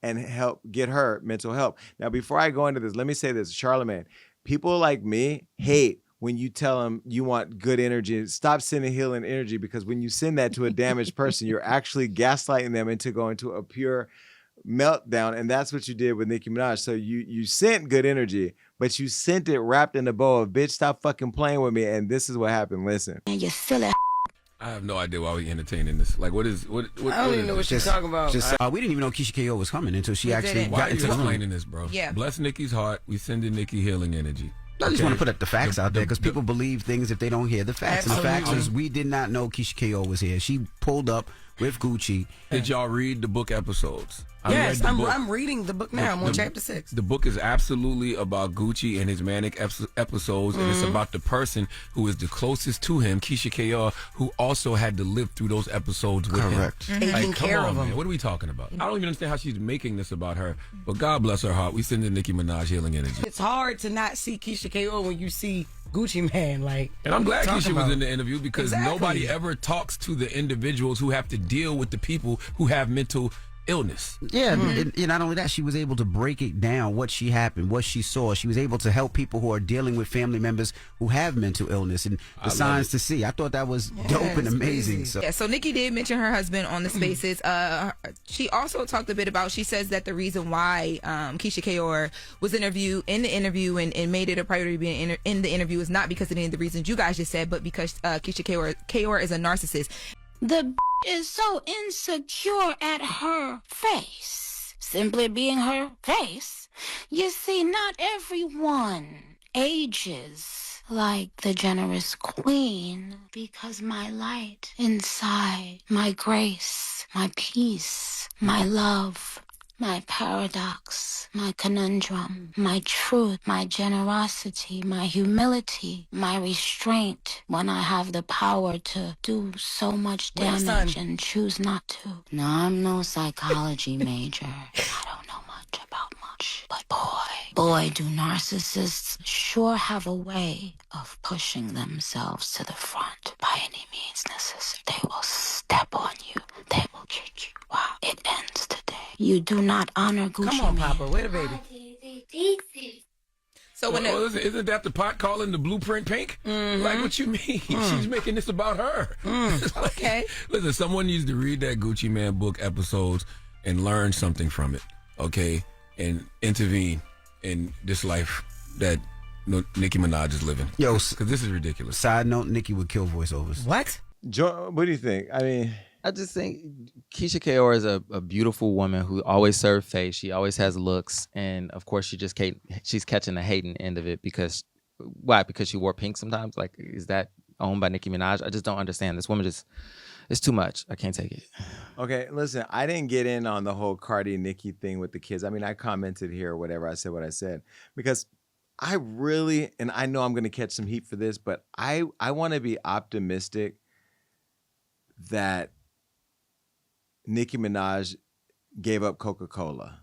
and help get her mental help. Now, before I go into this, let me say this, Charlamagne, people like me hate when you tell them you want good energy. Stop sending healing energy, because when you send that to a damaged person, you're actually gaslighting them into going to a pure meltdown. And that's what you did with Nicki Minaj. So you sent good energy, but you sent it wrapped in a bow of, bitch, stop fucking playing with me. And this is what happened. Listen. And you silly. I have no idea why we entertaining this. Like, what? I don't even know what she's talking about. We didn't even know Keyshia K.O. was coming until she actually Why got are into you the room. explaining this, bro? Yeah. Bless Nicki's heart. We sending Nicki healing energy. I just want to put up the facts out there, because people believe things if they don't hear the facts. Absolutely. And the facts is we did not know Keyshia K.O. was here. She pulled up with Gucci. Did y'all read the book episodes? Yes, I read the book. I'm reading the book now. I'm on chapter 6. The book is absolutely about Gucci and his manic episodes, and it's about the person who is the closest to him, Keyshia K.O., who also had to live through those episodes with Correct. him. Taking care of him. Man. What are we talking about? I don't even understand how she's making this about her, but God bless her heart. We sending Nicki Minaj healing energy. It's hard to not see Keyshia K.O. when you see Gucci Man. And I'm glad Talking Keyshia was about. in the interview, because Exactly. nobody ever talks to the individuals who have to deal with the people who have mental illness. Yeah, and not only that, she was able to break it down, what she happened, what she saw. She was able to help people who are dealing with family members who have mental illness and the signs to see. I thought that was dope and amazing. So. Yeah, so Nicki did mention her husband on the spaces. She also talked a bit about, she says that the reason why Keyshia K.O. was in the interview and made it a priority being in the interview is not because of any of the reasons you guys just said, but because Keyshia K.O. is a narcissist. The is so insecure at her face. Simply being her face. You see, not everyone ages like the generous queen, because my light inside, my grace, my peace, my love, my paradox, my conundrum, my truth, my generosity, my humility, my restraint, when I have the power to do so much damage and choose not to. Now, I'm no psychology major. I don't know much about much. But boy, do narcissists sure have a way of pushing themselves to the front by any means necessary. They will step on you. They will kick you. Wow, it ends today. You do not honor Gucci. Come on, Papa. Wait a baby. So when isn't that the pot calling the blueprint pink? Like, what you mean? She's making this about her. okay. Listen, someone needs to read that Gucci Man book episodes and learn something from it, okay? And intervene in this life that Nicki Minaj is living. Yo, because this is ridiculous. Side note, Nicki would kill voiceovers. What? What do you think? I mean, I just think Keyshia K.O. is a beautiful woman who always serves face. She always has looks, and of course, she's catching the hating end of it because she wore pink sometimes. Like, is that owned by Nicki Minaj? I just don't understand. This woman it's too much. I can't take it. Okay, listen, I didn't get in on the whole Cardi Nicki thing with the kids. I mean, I commented here or whatever. I said what I said because I really, and I know I'm going to catch some heat for this, but I want to be optimistic that Nicki Minaj gave up Coca-Cola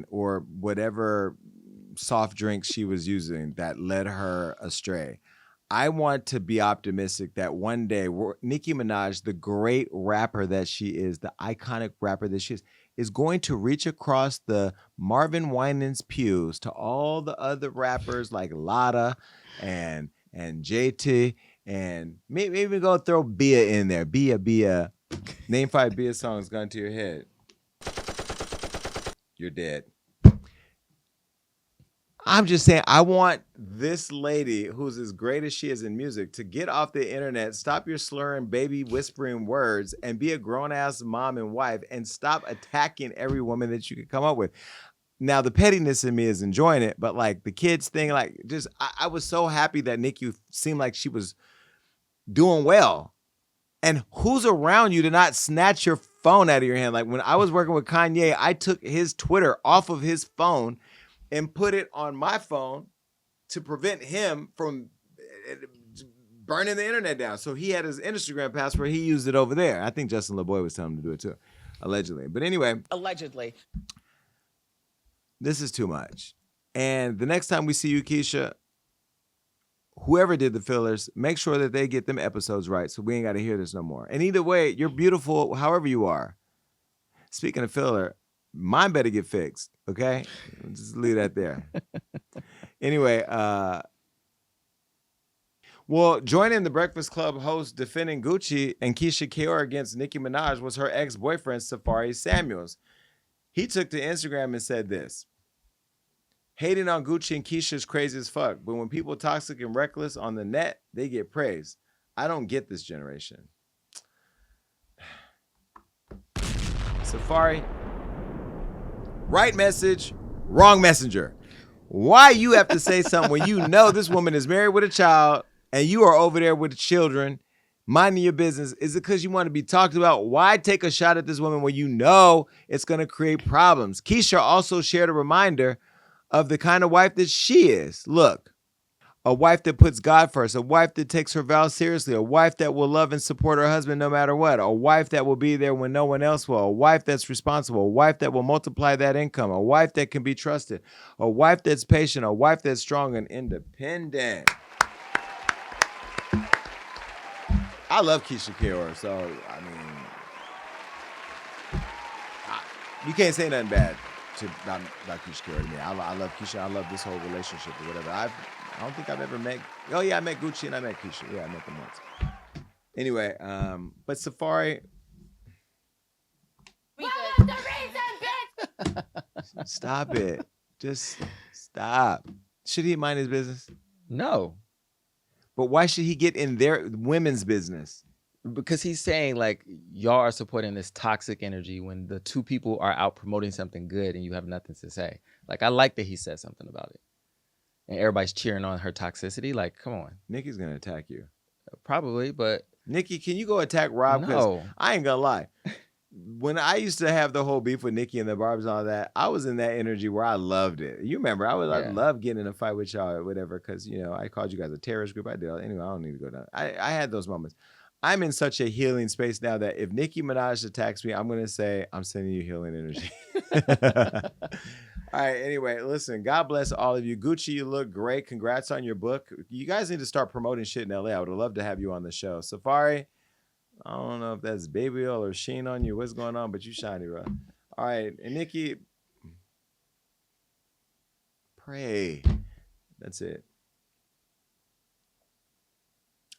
or whatever soft drink she was using that led her astray. I want to be optimistic that one day Nicki Minaj, the great rapper that she is, the iconic rapper that she is going to reach across the Marvin Winans pews to all the other rappers like Lotta and JT, and maybe even go throw Bia in there. Bia. Name 5 Bia songs gun to your head. You're dead. I'm just saying, I want this lady, who's as great as she is in music, to get off the internet, stop your slurring, baby whispering words, and be a grown-ass mom and wife, and stop attacking every woman that you can come up with. Now the pettiness in me is enjoying it, but like the kids thing, like just I was so happy that Nicki seemed like she was doing well. And who's around you to not snatch your phone out of your hand? Like when I was working with Kanye, I took his Twitter off of his phone and put it on my phone to prevent him from burning the internet down. So he had his Instagram password. He used it over there. I think Justin LeBoy was telling him to do it too, allegedly. But anyway. Allegedly. This is too much. And the next time we see you, Keyshia, whoever did the fillers, make sure that they get them episodes right so we ain't got to hear this no more. And either way, you're beautiful however you are. Speaking of filler, mine better get fixed, okay? Just leave that there. Anyway, well, joining the Breakfast Club host defending Gucci and Keyshia Ka'oir against Nicki Minaj was her ex-boyfriend, Safaree Samuels. He took to Instagram and said this: hating on Gucci and Keyshia is crazy as fuck, but when people toxic and reckless on the net, they get praised. I don't get this generation. Safaree, right message, wrong messenger. Why you have to say something when you know this woman is married with a child and you are over there with the children minding your business? Is it because you want to be talked about? Why take a shot at this woman when you know it's going to create problems? Keyshia also shared a reminder of the kind of wife that she is. Look, a wife that puts God first, a wife that takes her vows seriously, a wife that will love and support her husband no matter what, a wife that will be there when no one else will, a wife that's responsible, a wife that will multiply that income, a wife that can be trusted, a wife that's patient, a wife that's strong and independent. I love Keyshia Ka'oir, so, I mean, you can't say nothing bad about Keyshia Ka'oir to me. I love Keyshia. I love this whole relationship or whatever. I don't think I've ever met, oh yeah, I met Gucci and I met Keyshia. Yeah, I met them once. Anyway, but Safaree. What was the reason, bitch? Stop it. Just stop. Should he mind his business? No. But why should he get in their women's business? Because he's saying like y'all are supporting this toxic energy when the two people are out promoting something good and you have nothing to say. Like I like that he said something about it. And everybody's cheering on her toxicity. Like, come on. Nicki's gonna attack you. Probably, but Nicki, can you go attack Rob? No. I ain't gonna lie. When I used to have the whole beef with Nicki and the Barbs and all that, I was in that energy where I loved it. You remember, I loved getting in a fight with y'all or whatever, because, you know, I called you guys a terrorist group. I did. Anyway, I don't need to go down. I had those moments. I'm in such a healing space now that if Nicki Minaj attacks me, I'm going to say, I'm sending you healing energy. All right, anyway, listen, God bless all of you. Gucci, you look great. Congrats on your book. You guys need to start promoting shit in LA. I would love to have you on the show. Safaree, I don't know if that's baby oil or sheen on you. What's going on? But you shiny, bro. All right. And Nicki, pray. That's it.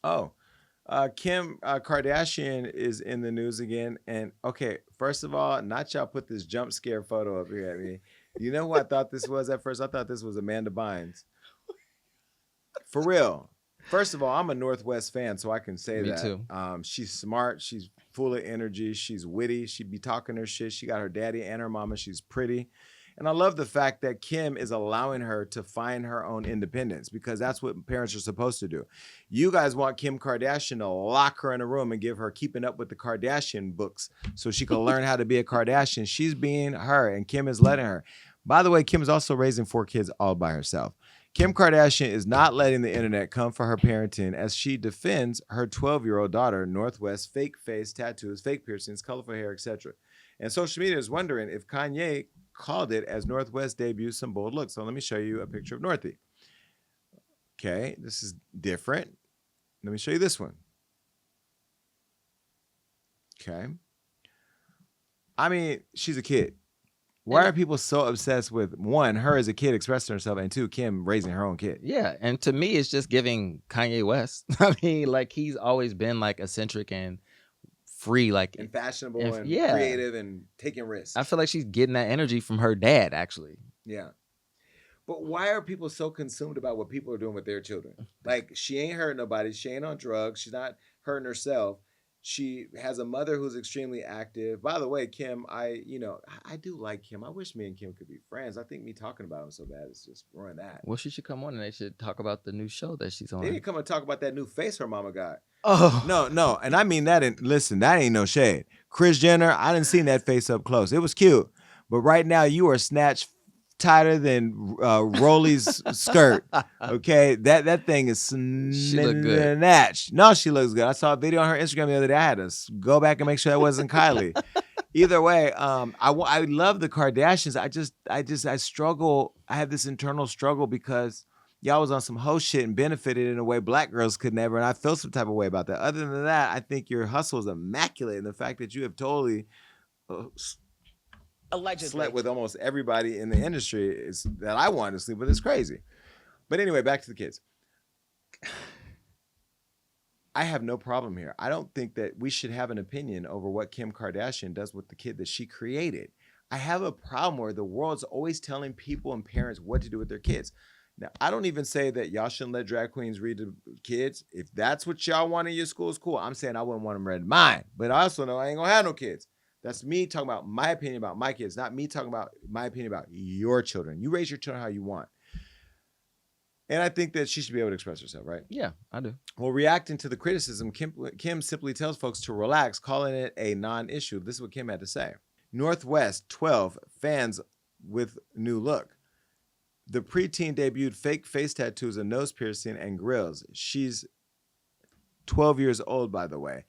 Oh, Kim Kardashian is in the news again. And okay, first of all, not y'all put this jump scare photo up here at me. You know who I thought this was at first? I thought this was Amanda Bynes. For real. First of all, I'm a Northwest fan, so I can say that. Me too. She's smart. She's full of energy. She's witty. She be talking her shit. She got her daddy and her mama. She's pretty. And I love the fact that Kim is allowing her to find her own independence, because that's what parents are supposed to do. You guys want Kim Kardashian to lock her in a room and give her Keeping Up with the Kardashian books so she can learn how to be a Kardashian. She's being her, and Kim is letting her. By the way, Kim is also raising 4 kids all by herself. Kim Kardashian is not letting the internet come for her parenting as she defends her 12-year-old daughter, Northwest, fake face tattoos, fake piercings, colorful hair, etc. And social media is wondering if Kanye called it as Northwest debuts some bold looks. So let me show you a picture of Northie. Okay, this is different. Let me show you this one. Okay. I mean, she's a kid. Why are people so obsessed with, one, her as a kid expressing herself, and 2, Kim raising her own kid? Yeah, and to me, it's just giving Kanye West. I mean, like, he's always been, like, eccentric and free, like... And fashionable and creative and taking risks. I feel like she's getting that energy from her dad, actually. Yeah. But why are people so consumed about what people are doing with their children? Like, she ain't hurting nobody. She ain't on drugs. She's not hurting herself. She has a mother who's extremely active. By the way, Kim, I do like Kim. I wish me and Kim could be friends. I think me talking about him so bad is just ruin that. Well, she should come on and they should talk about the new show that she's on. They need to come and talk about that new face her mama got. Oh. No. And I mean that, listen, that ain't no shade. Kris Jenner, I didn't see that face up close. It was cute. But right now, you are snatched tighter than Rolly's skirt. Okay? That thing is snatched. No, she looks good. I saw a video on her Instagram the other day. I had to go back and make sure that wasn't Kylie. Either way, I love the Kardashians. I struggle. I have this internal struggle because y'all was on some hoe shit and benefited in a way black girls could never, and I feel some type of way about that. Other than that, I think your hustle is immaculate, and the fact that you have totally allegedly slept with almost everybody in the industry is that I wanted to sleep with is crazy. But anyway, back to the kids. I have no problem here. I don't think that we should have an opinion over what Kim Kardashian does with the kid that she created. I have a problem where the world's always telling people and parents what to do with their kids. Now, I don't even say that y'all shouldn't let drag queens read to kids. If that's what y'all want in your school, it's cool. I'm saying I wouldn't want them read mine. But I also know I ain't going to have no kids. That's me talking about my opinion about my kids, not me talking about my opinion about your children. You raise your children how you want. And I think that she should be able to express herself, right? Yeah, I do. Well, reacting to the criticism, Kim simply tells folks to relax, calling it a non-issue. This is what Kim had to say. Northwest 12 fans with new look. The preteen debuted fake face tattoos, a nose piercing, and grills. She's 12 years old, by the way.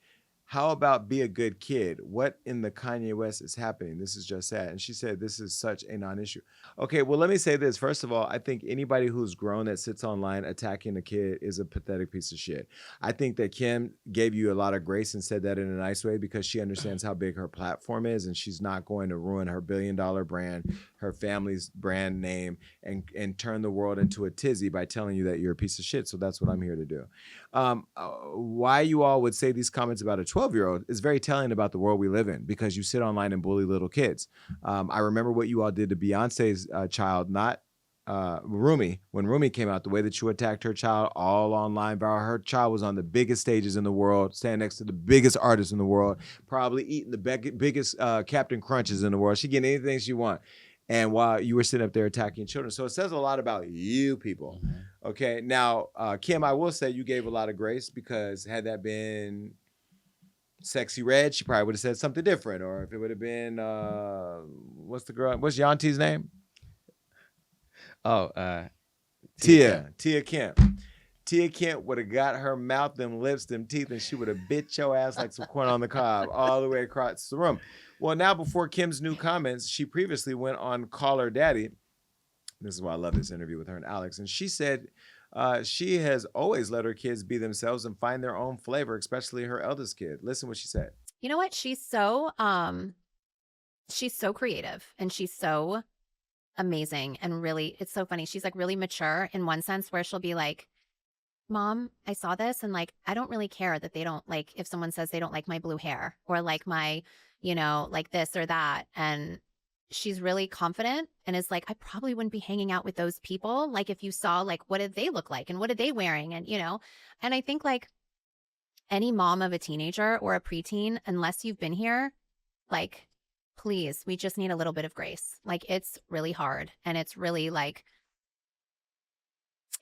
How about be a good kid? What in the Kanye West is happening? This is just sad. And she said this is such a non-issue. Okay, well, let me say this. First of all, I think anybody who's grown that sits online attacking a kid is a pathetic piece of shit. I think that Kim gave you a lot of grace and said that in a nice way because she understands how big her platform is and she's not going to ruin her billion-dollar brand, her family's brand name, and turn the world into a tizzy by telling you that you're a piece of shit. So that's what I'm here to do. Why you all would say these comments about a 12-year-old is very telling about the world we live in because you sit online and bully little kids. I remember what you all did to Beyonce's child, not Rumi. When Rumi came out, the way that you attacked her child all online, her child was on the biggest stages in the world, standing next to the biggest artists in the world, probably eating the biggest Captain Crunches in the world. She getting anything she want. And while you were sitting up there attacking children. So it says a lot about you people. Mm-hmm. Okay. Now, Kim, I will say you gave a lot of grace because had that been Sexy Red, she probably would have said something different. Or if it would have been, what's your auntie's name? Oh, Tia Kemp. Tia Kemp would have got her mouth, them lips, them teeth, and she would have bit your ass like some corn on the cob all the way across the room. Well, now before Kim's new comments, she previously went on Call Her Daddy. This is why I love this interview with her and Alex. And she said she has always let her kids be themselves and find their own flavor, especially her eldest kid. Listen what she said. You know what? She's so creative and she's so amazing. And really, it's so funny. She's like really mature in one sense where she'll be like, Mom, I saw this and like, I don't really care that they don't like, if someone says they don't like my blue hair or like my, like this or that. And she's really confident and is like, I probably wouldn't be hanging out with those people. Like if you saw like, what did they look like and what are they wearing? And, and I think like any mom of a teenager or a preteen, unless you've been here, like, please, we just need a little bit of grace. Like it's really hard. And it's really like,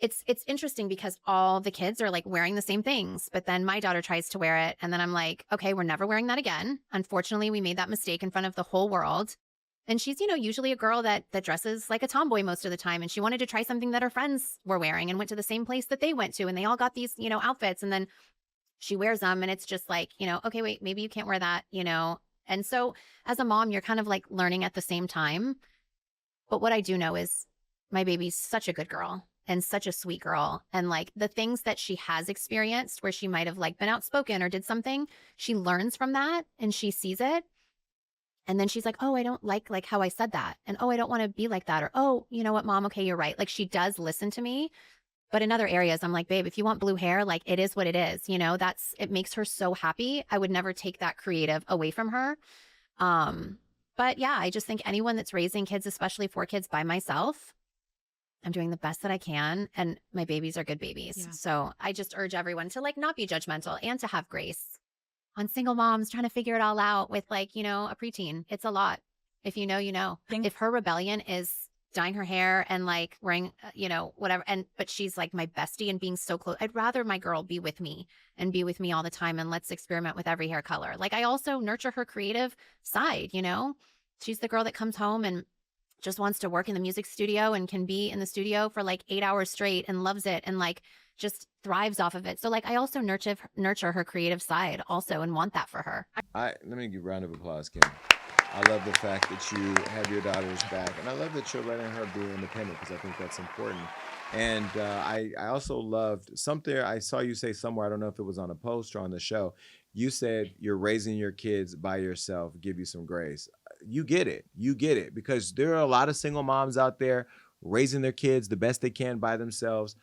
it's interesting because all the kids are like wearing the same things, but then my daughter tries to wear it. And then I'm like, okay, we're never wearing that again. Unfortunately, we made that mistake in front of the whole world. And she's, usually a girl that dresses like a tomboy most of the time. And she wanted to try something that her friends were wearing and went to the same place that they went to. And they all got these, outfits. And then she wears them. And it's just like, okay, wait, maybe you can't wear that, And so as a mom, you're kind of like learning at the same time. But what I do know is my baby's such a good girl. And such a sweet girl. And like the things that she has experienced where she might have like been outspoken or did something, she learns from that and she sees it. And then she's like, oh, I don't like how I said that. And oh, I don't want to be like that. Or, oh, you know what, Mom? Okay, you're right. Like she does listen to me. But in other areas, I'm like, babe, if you want blue hair, like it is what it is. It makes her so happy. I would never take that creative away from her. But yeah, I just think anyone that's raising kids, especially 4 kids by myself, I'm doing the best that I can. And my babies are good babies. Yeah. So I just urge everyone to like not be judgmental and to have grace. on single moms trying to figure it all out with like, you know, a preteen. It's a lot. If you know, you know. If her rebellion is dyeing her hair and like wearing, you know, whatever, but she's like my bestie and being so close, I'd rather my girl be with me and be with me all the time, and let's experiment with every hair color. Like, I also nurture her creative side, you know. She's the girl that comes home and just wants to work in the music studio and can be in the studio for like 8 hours straight and loves it and like just thrives off of it. So like, I also nurture her creative side also and want that for her. Let me give a round of applause, Kim. I love the fact that you have your daughter's back, and I love that you're letting her be independent, because I think that's important. And I also loved something I saw you say somewhere, I don't know if it was on a post or on the show. You said you're raising your kids by yourself, give you some grace. You get it. You get it, because there are a lot of single moms out there raising their kids the best they can by themselves.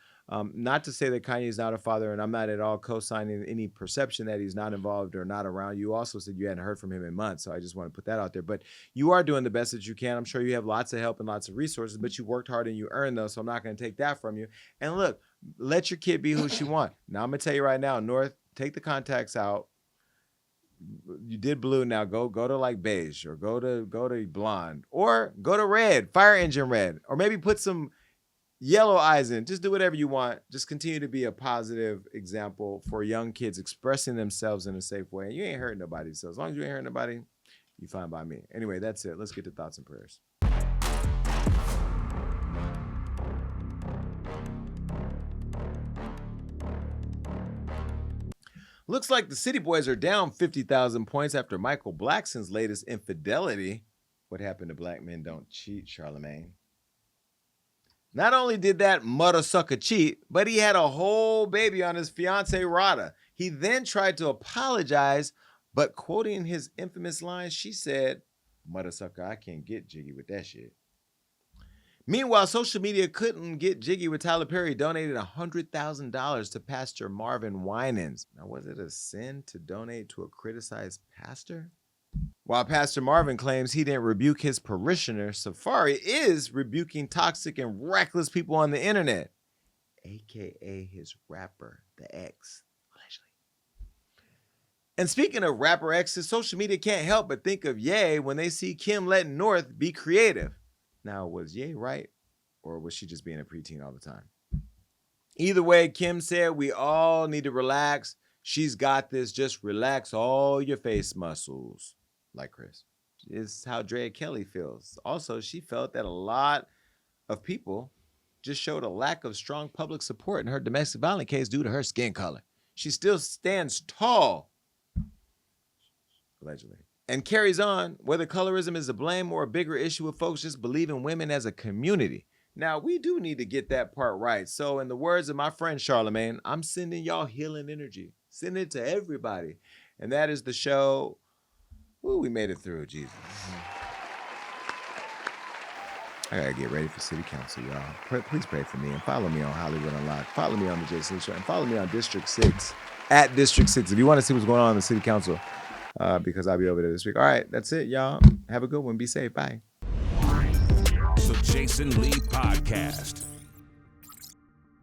Not to say that Kanye is not a father, and I'm not at all co-signing any perception that he's not involved or not around. You also said you hadn't heard from him in months, so I just want to put that out there. But you are doing the best that you can. I'm sure you have lots of help and lots of resources, but you worked hard and you earned those, so I'm not going to take that from you. And look, let your kid be who she wants. Now, I'm going to tell you right now, North, take the contacts out. You did blue, now go to like beige, or go to blonde, or go to red, fire engine red, or maybe put some yellow eyes in. Just do whatever you want. Just continue to be a positive example for young kids expressing themselves in a safe way. And you ain't hurting nobody. So as long as you ain't hurting nobody, you fine by me. Anyway, that's it. Let's get to thoughts and prayers. Looks like the City Boys are down 50,000 points after Michael Blackson's latest infidelity. What happened to black men don't cheat, Charlemagne? Not only did that mother sucker cheat, but he had a whole baby on his fiancée Rada. He then tried to apologize, but quoting his infamous line, she said, "Mother sucker, I can't get jiggy with that shit." Meanwhile, social media couldn't get jiggy with Tyler Perry donated $100,000 to Pastor Marvin Winans. Now, was it a sin to donate to a criticized pastor? While Pastor Marvin claims he didn't rebuke his parishioner, Safaree is rebuking toxic and reckless people on the internet, aka his rapper, the ex, allegedly. And speaking of rapper exes, social media can't help but think of Ye when they see Kim letting North be creative. Now, was Ye right, or was she just being a preteen all the time? Either way, Kim said we all need to relax. She's got this. Just relax all your face muscles. Like Chris. Is how Drea Kelly feels. Also, she felt that a lot of people just showed a lack of strong public support in her domestic violence case due to her skin color. She still stands tall, allegedly, and carries on whether colorism is to blame or a bigger issue with folks just believing women as a community. Now, we do need to get that part right. So in the words of my friend Charlemagne, I'm sending y'all healing energy. Send it to everybody. And that is the show. Ooh, we made it through, Jesus. I gotta get ready for city council, y'all. Please pray for me and follow me on Hollywood Unlocked. Follow me on the Jason Show and follow me on District 6 at District 6 if you want to see what's going on in the city council, because I'll be over there this week. All right, that's it, y'all. Have a good one. Be safe. Bye. The Jason Lee Podcast.